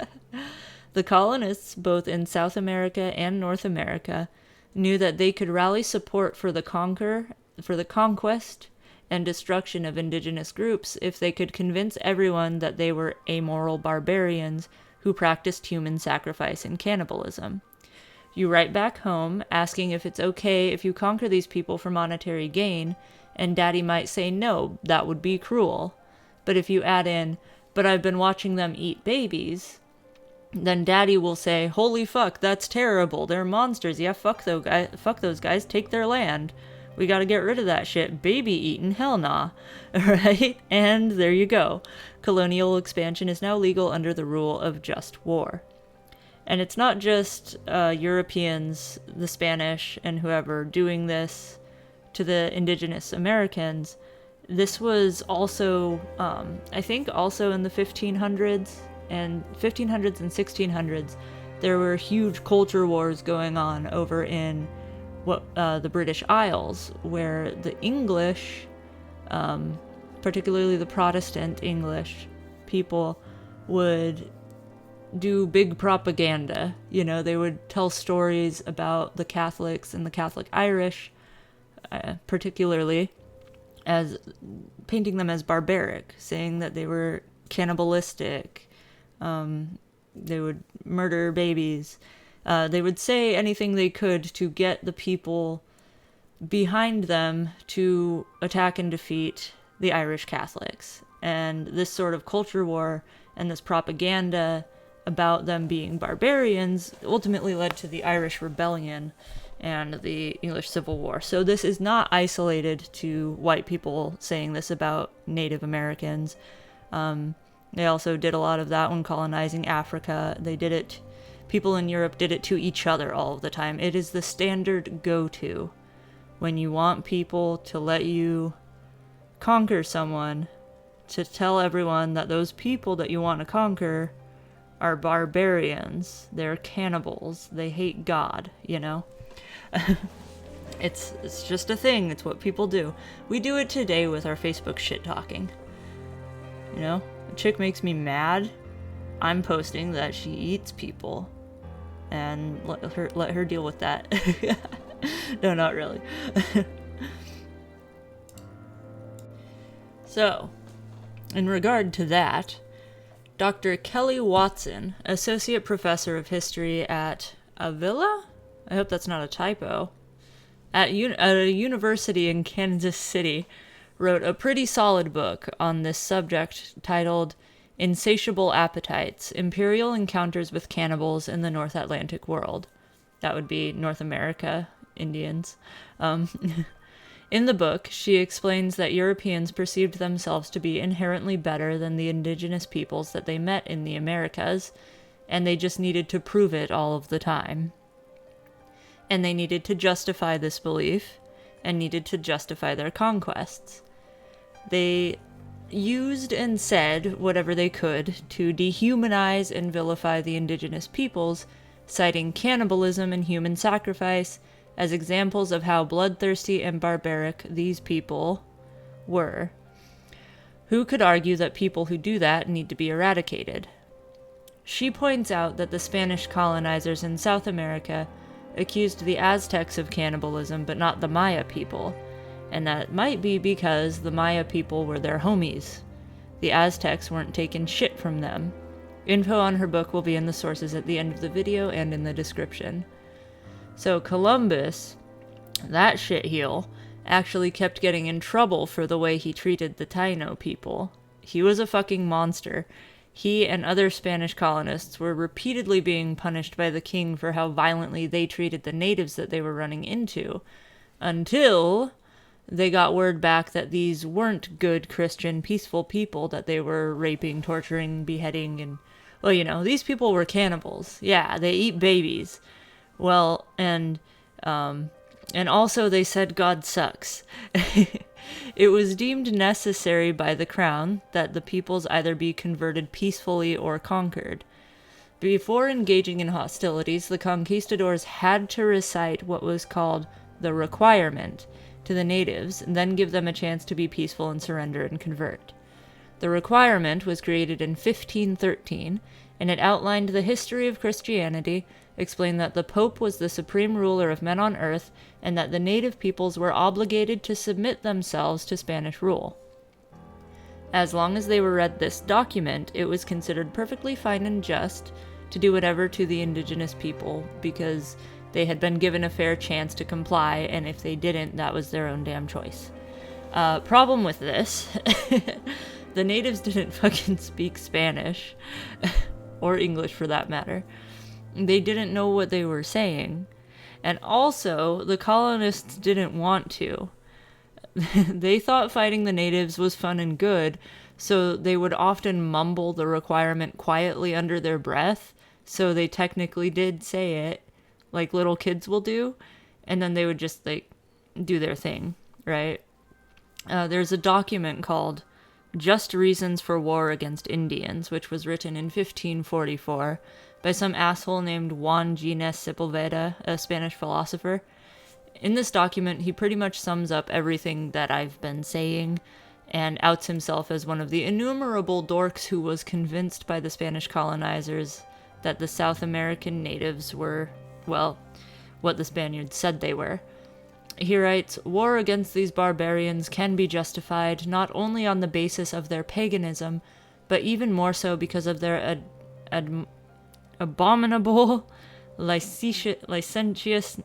The colonists, both in South America and North America, knew that they could rally support for the conquest and destruction of indigenous groups if they could convince everyone that they were amoral barbarians who practiced human sacrifice and cannibalism. You write back home asking if it's okay if you conquer these people for monetary gain, and Daddy might say no, that would be cruel. But if you add in, but I've been watching them eat babies, then Daddy will say, holy fuck, that's terrible, they're monsters, yeah, fuck those guys, take their land. We gotta get rid of that shit. Baby eating? Hell nah. Right? And there you go. Colonial expansion is now legal under the rule of just war. And it's not just Europeans, the Spanish, and whoever doing this to the indigenous Americans. This was also, I think also in the 1500s and 1600s, there were huge culture wars going on over in the British Isles, where the English, particularly the Protestant English people would do big propaganda. You know, they would tell stories about the Catholics and the Catholic Irish, particularly, as painting them as barbaric, saying that they were cannibalistic. They would murder babies. They would say anything they could to get the people behind them to attack and defeat the Irish Catholics. And this sort of culture war and this propaganda about them being barbarians ultimately led to the Irish Rebellion and the English Civil War. So this is not isolated to white people saying this about Native Americans. They also did a lot of that when colonizing Africa. They did it, people in Europe did it to each other all of the time. It is the standard go-to when you want people to let you conquer someone, to tell everyone that those people that you want to conquer are barbarians, they're cannibals, they hate God, you know? It's just a thing, it's what people do. We do it today with our Facebook shit-talking. You know? A chick makes me mad, I'm posting that she eats people. And let her deal with that. No, not really. So, in regard to that, Dr. Kelly Watson, Associate Professor of History at Avila? I hope that's not a typo. At a university in Kansas City, wrote a pretty solid book on this subject titled Insatiable Appetites, Imperial Encounters with Cannibals in the North Atlantic World. That would be North America, Indians. In the book, she explains that Europeans perceived themselves to be inherently better than the indigenous peoples that they met in the Americas, and they just needed to prove it all of the time. And they needed to justify this belief, and needed to justify their conquests. They used and said whatever they could to dehumanize and vilify the indigenous peoples, citing cannibalism and human sacrifice as examples of how bloodthirsty and barbaric these people were. Who could argue that people who do that need to be eradicated? She points out that the Spanish colonizers in South America accused the Aztecs of cannibalism but not the Maya people, and that might be because the Maya people were their homies. The Aztecs weren't taking shit from them. Info on her book will be in the sources at the end of the video and in the description. So Columbus, that shitheel, actually kept getting in trouble for the way he treated the Taino people. He was a fucking monster. He and other Spanish colonists were repeatedly being punished by the king for how violently they treated the natives that they were running into, until they got word back that these weren't good Christian, peaceful people that they were raping, torturing, beheading, and, well, you know, these people were cannibals. Yeah, they eat babies. Well, and also they said God sucks. It was deemed necessary by the crown that the peoples either be converted peacefully or conquered. Before engaging in hostilities, the conquistadors had to recite what was called the requirement to the natives, and then give them a chance to be peaceful and surrender and convert. The requirement was created in 1513, and it outlined the history of Christianity, explained that the Pope was the supreme ruler of men on earth, and that the native peoples were obligated to submit themselves to Spanish rule. As long as they were read this document, it was considered perfectly fine and just to do whatever to the indigenous people, because they had been given a fair chance to comply, and if they didn't, that was their own damn choice. Problem with this, the natives didn't fucking speak Spanish, or English for that matter. They didn't know what they were saying. And also, the colonists didn't want to. They thought fighting the natives was fun and good, so they would often mumble the requirement quietly under their breath, so they technically did say it, like little kids will do, and then they would just, like, do their thing, right? There's a document called Just Reasons for War Against Indians, which was written in 1544, by some asshole named Juan Gines Sepulveda, a Spanish philosopher. In this document, he pretty much sums up everything that I've been saying, and outs himself as one of the innumerable dorks who was convinced by the Spanish colonizers that the South American natives were, well, what the Spaniards said they were. He writes, "War against these barbarians can be justified not only on the basis of their paganism, but even more so because of their abominable licentiousness,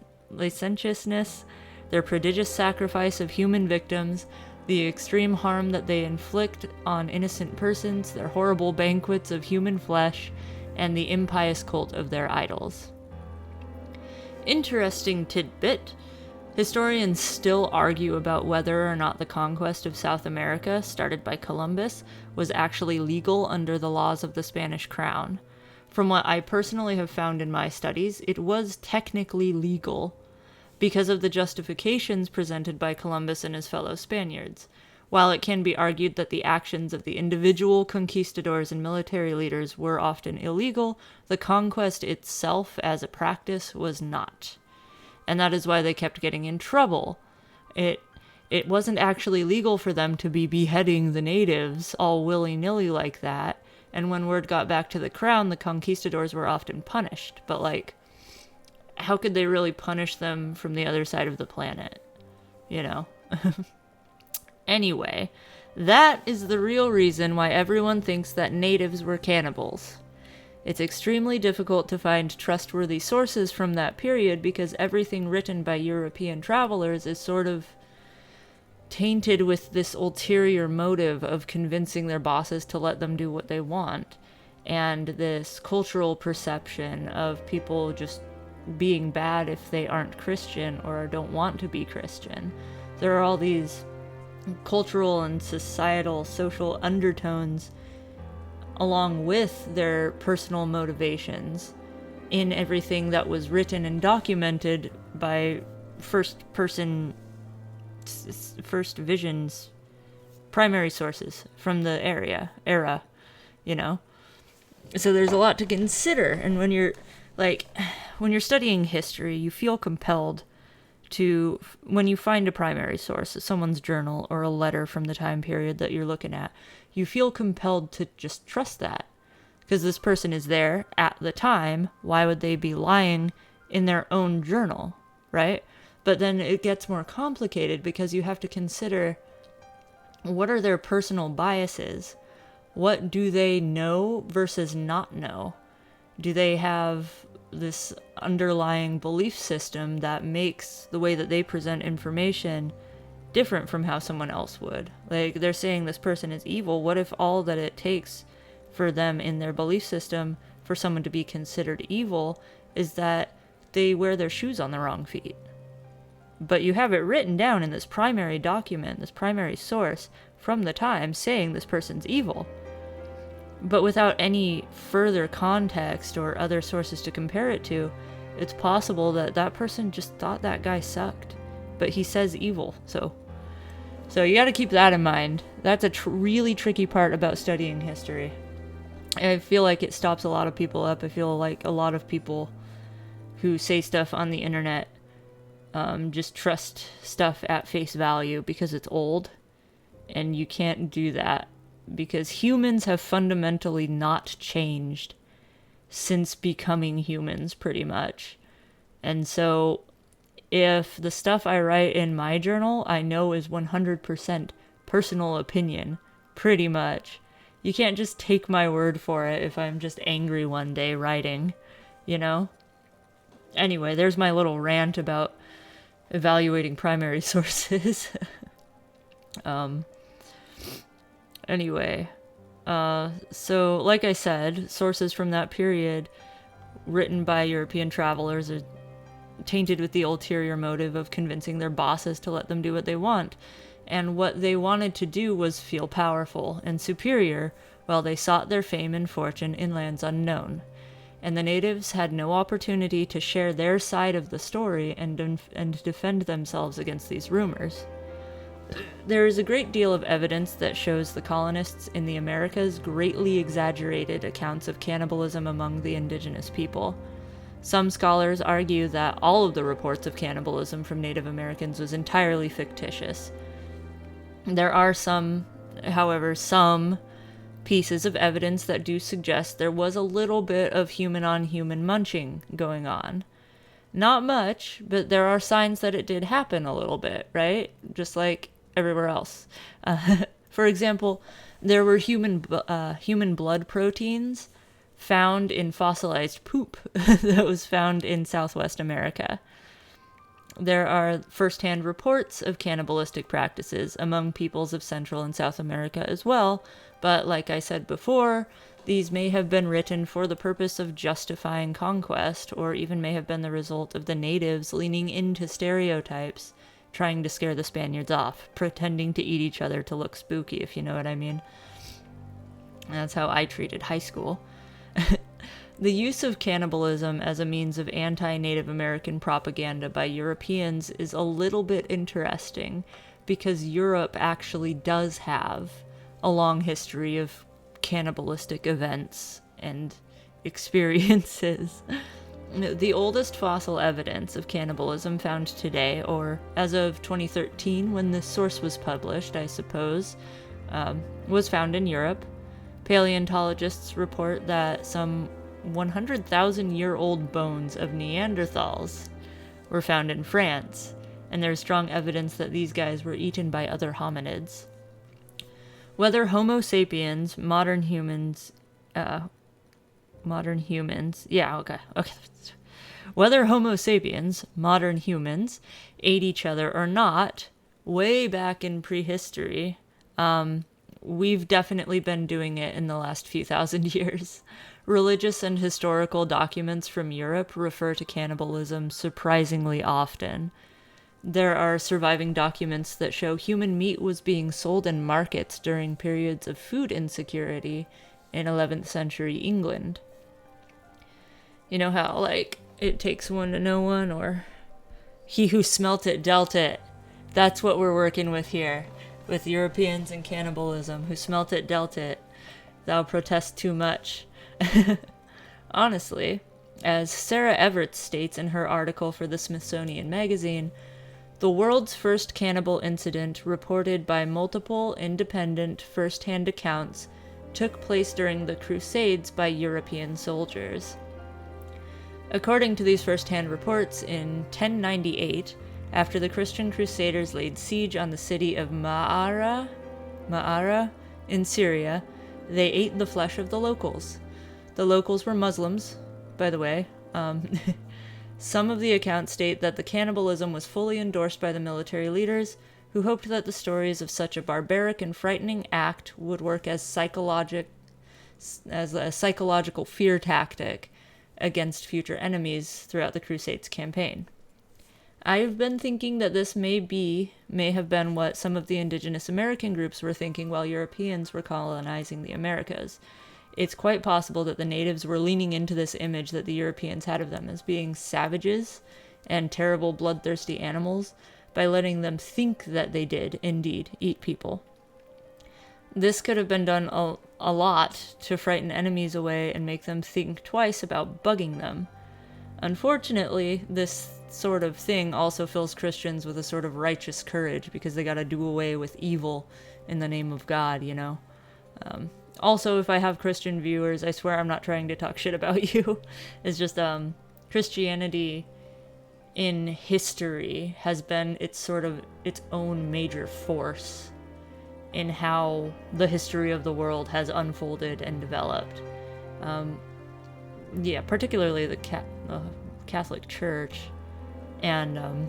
their prodigious sacrifice of human victims, the extreme harm that they inflict on innocent persons, their horrible banquets of human flesh, and the impious cult of their idols." Interesting tidbit. Historians still argue about whether or not the conquest of South America, started by Columbus, was actually legal under the laws of the Spanish crown. From what I personally have found in my studies, it was technically legal because of the justifications presented by Columbus and his fellow Spaniards. While it can be argued that the actions of the individual conquistadors and military leaders were often illegal, the conquest itself as a practice was not. And that is why they kept getting in trouble. It wasn't actually legal for them to be beheading the natives all willy-nilly like that, and when word got back to the crown, the conquistadors were often punished. But, like, how could they really punish them from the other side of the planet? You know? Anyway, that is the real reason why everyone thinks that natives were cannibals. It's extremely difficult to find trustworthy sources from that period because everything written by European travelers is sort of tainted with this ulterior motive of convincing their bosses to let them do what they want, and this cultural perception of people just being bad if they aren't Christian or don't want to be Christian. There are all these cultural and societal, social undertones along with their personal motivations in everything that was written and documented by first visions, primary sources from the era, you know? So there's a lot to consider, and when you're studying history, you feel compelled to, when you find a primary source, someone's journal or a letter from the time period that you're looking at, you feel compelled to just trust that. Because this person is there at the time, why would they be lying in their own journal, right? But then it gets more complicated because you have to consider, what are their personal biases? What do they know versus not know? Do they have this underlying belief system that makes the way that they present information different from how someone else would? Like, they're saying this person is evil. What if all that it takes for them in their belief system for someone to be considered evil is that they wear their shoes on the wrong feet? But you have it written down in this primary document, this primary source from the time saying this person's evil. But without any further context or other sources to compare it to, it's possible that that person just thought that guy sucked. But he says evil, so you gotta keep that in mind. That's a really tricky part about studying history. I feel like it stops a lot of people up. I feel like a lot of people who say stuff on the internet just trust stuff at face value because it's old, and you can't do that because humans have fundamentally not changed since becoming humans, pretty much. And so if the stuff I write in my journal I know is 100% personal opinion, pretty much, you can't just take my word for it if I'm just angry one day writing, you know? Anyway, there's my little rant about evaluating primary sources. Anyway, so like I said, sources from that period written by European travelers are tainted with the ulterior motive of convincing their bosses to let them do what they want. And what they wanted to do was feel powerful and superior while they sought their fame and fortune in lands unknown. And the natives had no opportunity to share their side of the story and defend themselves against these rumors. There is a great deal of evidence that shows the colonists in the Americas greatly exaggerated accounts of cannibalism among the indigenous people. Some scholars argue that all of the reports of cannibalism from Native Americans was entirely fictitious. There are some, however, some pieces of evidence that do suggest there was a little bit of human-on-human munching going on. Not much, but there are signs that it did happen a little bit, right? Just like everywhere else. For example, there were human blood proteins found in fossilized poop that was found in Southwest America. There are first-hand reports of cannibalistic practices among peoples of Central and South America as well, but like I said before, these may have been written for the purpose of justifying conquest, or even may have been the result of the natives leaning into stereotypes, trying to scare the Spaniards off, pretending to eat each other to look spooky, if you know what I mean. That's how I treated high school. The use of cannibalism as a means of anti-Native American propaganda by Europeans is a little bit interesting, because Europe actually does have a long history of cannibalistic events and experiences. The oldest fossil evidence of cannibalism found today, or as of 2013 when this source was published, I suppose, was found in Europe. Paleontologists report that some 100,000-year-old bones of Neanderthals were found in France, and there's strong evidence that these guys were eaten by other hominids. Whether Homo sapiens, modern humans, Whether Homo sapiens, modern humans, ate each other or not, way back in prehistory, we've definitely been doing it in the last few thousand years. Religious and historical documents from Europe refer to cannibalism surprisingly often. There are surviving documents that show human meat was being sold in markets during periods of food insecurity in 11th century England. You know how, like, it takes one to know one, or he who smelt it dealt it. That's what we're working with here, with Europeans and cannibalism. Who smelt it dealt it. Thou protest too much. Honestly, as Sarah Everett states in her article for the Smithsonian Magazine, the world's first cannibal incident, reported by multiple independent first-hand accounts, took place during the Crusades by European soldiers. According to these first-hand reports, in 1098, after the Christian Crusaders laid siege on the city of Ma'ara in Syria, they ate the flesh of the locals. The locals were Muslims, by the way. Some of the accounts state that the cannibalism was fully endorsed by the military leaders, who hoped that the stories of such a barbaric and frightening act would work as a psychological fear tactic against future enemies throughout the Crusades campaign. I've been thinking that this may have been what some of the indigenous American groups were thinking while Europeans were colonizing the Americas. It's quite possible that the natives were leaning into this image that the Europeans had of them as being savages and terrible bloodthirsty animals by letting them think that they did, indeed, eat people. This could have been done a lot to frighten enemies away and make them think twice about bugging them. Unfortunately, this sort of thing also fills Christians with a sort of righteous courage because they gotta do away with evil in the name of God, you know? Also, if I have Christian viewers, I swear I'm not trying to talk shit about you. It's just, Christianity in history has been its own major force in how the history of the world has unfolded and developed. Particularly the Catholic Church and,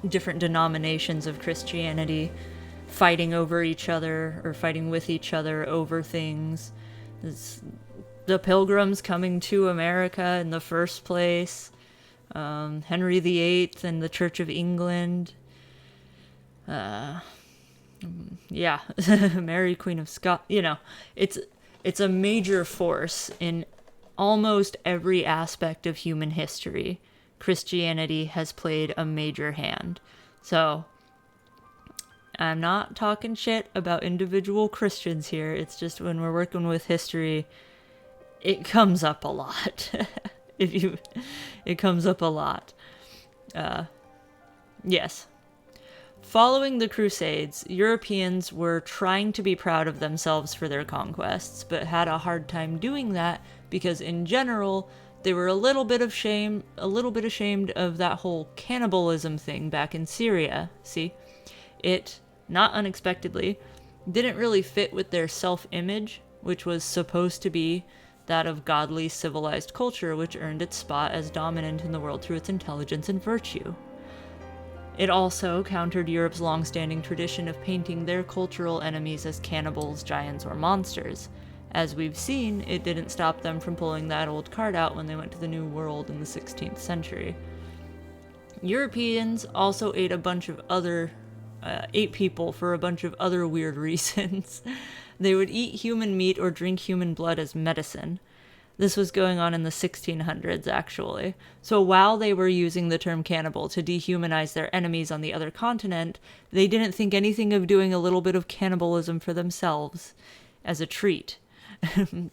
different denominations of Christianity fighting over each other or fighting with each other over things. It's the Pilgrims coming to America in the first place, Henry VIII and the Church of England, Mary Queen of Scots. It's a major force in almost every aspect of human history. Christianity has played a major hand. So I'm not talking shit about individual Christians here. It's just when we're working with history, it comes up a lot. It comes up a lot. Yes. Following the Crusades, Europeans were trying to be proud of themselves for their conquests, but had a hard time doing that because in general, they were a little bit ashamed of that whole cannibalism thing back in Syria. See? It, not unexpectedly, didn't really fit with their self-image, which was supposed to be that of godly, civilized culture, which earned its spot as dominant in the world through its intelligence and virtue. It also countered Europe's long-standing tradition of painting their cultural enemies as cannibals, giants, or monsters. As we've seen, it didn't stop them from pulling that old card out when they went to the New World in the 16th century. Europeans also ate people for a bunch of other weird reasons. They would eat human meat or drink human blood as medicine. This was going on in the 1600s, actually. So while they were using the term cannibal to dehumanize their enemies on the other continent, they didn't think anything of doing a little bit of cannibalism for themselves as a treat.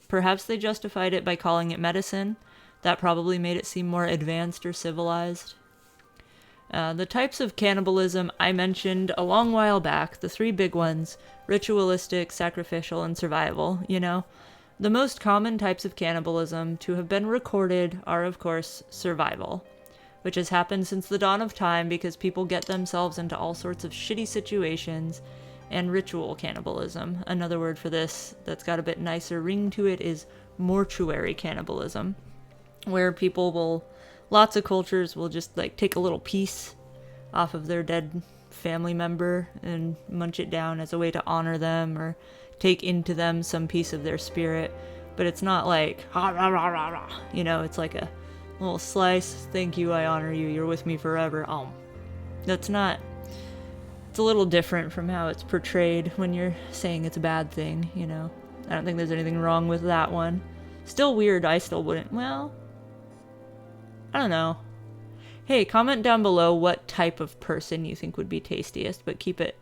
Perhaps they justified it by calling it medicine. That probably made it seem more advanced or civilized. The types of cannibalism I mentioned a long while back, the three big ones, ritualistic, sacrificial, and survival, The most common types of cannibalism to have been recorded are, of course, survival, which has happened since the dawn of time because people get themselves into all sorts of shitty situations, and ritual cannibalism. Another word for this that's got a bit nicer ring to it is mortuary cannibalism, where lots of cultures will just take a little piece off of their dead family member and munch it down as a way to honor them or take into them some piece of their spirit. But it's not like, rah, rah, rah, rah, rah. It's like a little slice. Thank you, I honor you, you're with me forever. It's a little different from how it's portrayed when you're saying it's a bad thing, I don't think there's anything wrong with that one. Still weird, I still wouldn't. Well, I don't know. Hey, comment down below what type of person you think would be tastiest, but keep it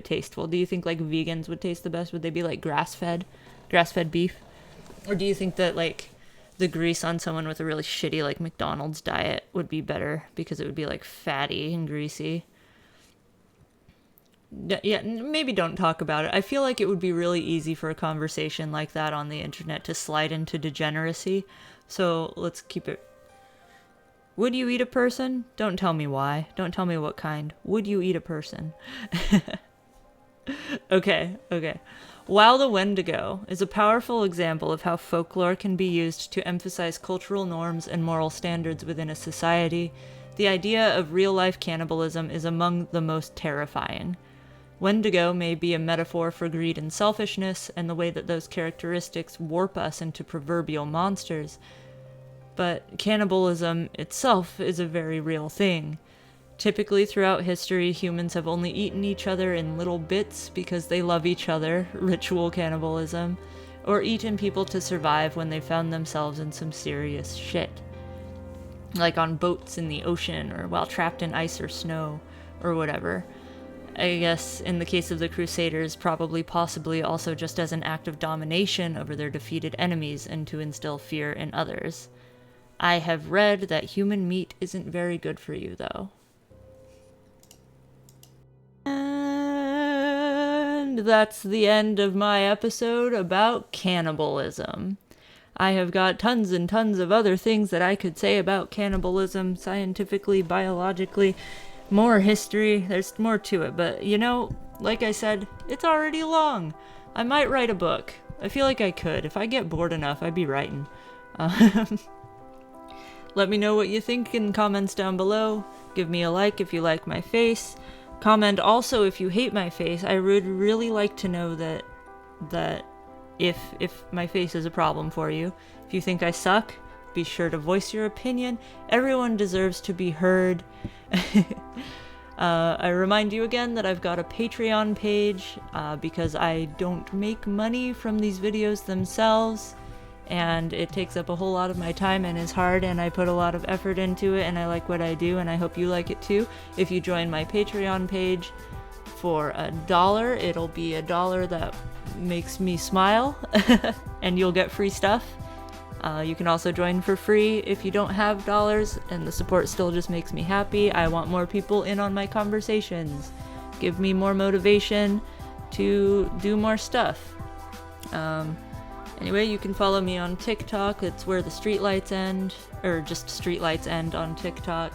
tasteful. Do you think vegans would taste the best? Would they be grass-fed beef? Or do you think that the grease on someone with a really shitty McDonald's diet would be better because it would be fatty and greasy? Yeah, maybe don't talk about it. I feel like it would be really easy for a conversation like that on the internet to slide into degeneracy. So let's keep it. Would you eat a person? Don't tell me why. Don't tell me what kind. Would you eat a person? Okay. While the Wendigo is a powerful example of how folklore can be used to emphasize cultural norms and moral standards within a society, the idea of real-life cannibalism is among the most terrifying. Wendigo may be a metaphor for greed and selfishness and the way that those characteristics warp us into proverbial monsters, but cannibalism itself is a very real thing. Typically throughout history, humans have only eaten each other in little bits because they love each other, ritual cannibalism, or eaten people to survive when they found themselves in some serious shit. Like on boats in the ocean, or while trapped in ice or snow, or whatever. I guess in the case of the Crusaders, possibly also just as an act of domination over their defeated enemies and to instill fear in others. I have read that human meat isn't very good for you, though. And that's the end of my episode about cannibalism. I have got tons and tons of other things that I could say about cannibalism, scientifically, biologically, more history, there's more to it, but like I said, it's already long. I might write a book. I feel like I could. If I get bored enough, I'd be writing. Let me know what you think in comments down below. Give me a like if you like my face. Comment also if you hate my face. I would really like to know that if my face is a problem for you. If you think I suck, be sure to voice your opinion. Everyone deserves to be heard. I remind you again that I've got a Patreon page because I don't make money from these videos themselves, and it takes up a whole lot of my time and is hard, and I put a lot of effort into it, and I like what I do, and I hope you like it too. If you join my Patreon page for $1, it'll be $1 that makes me smile and you'll get free stuff. You can also join for free if you don't have dollars, and the support still just makes me happy. I want more people in on my conversations. give me more motivation to do more stuff. Anyway, you can follow me on TikTok. It's where the streetlights end, or just streetlights end on TikTok.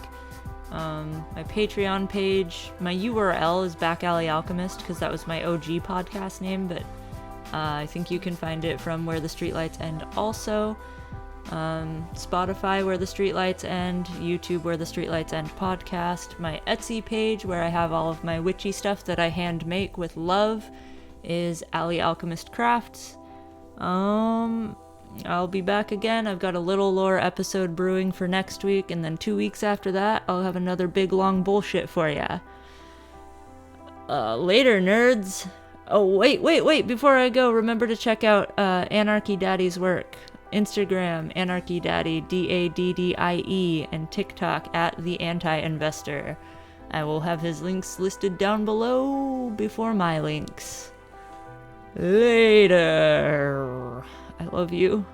My Patreon page, my URL is Back Alley Alchemist, because that was my OG podcast name, but I think you can find it from Where the Streetlights End also. Spotify, Where the Streetlights End, YouTube, Where the Streetlights End podcast. My Etsy page, where I have all of my witchy stuff that I hand make with love, is Alley Alchemist Crafts. I'll be back again. I've got a little lore episode brewing for next week, and then 2 weeks after that, I'll have another big long bullshit for ya. Later, nerds. Oh, wait. Before I go, remember to check out Anarchy Daddy's work. Instagram, Anarchy Daddy, DADDIE, and TikTok at The Anti-Investor. I will have his links listed down below before my links. Later. I love you.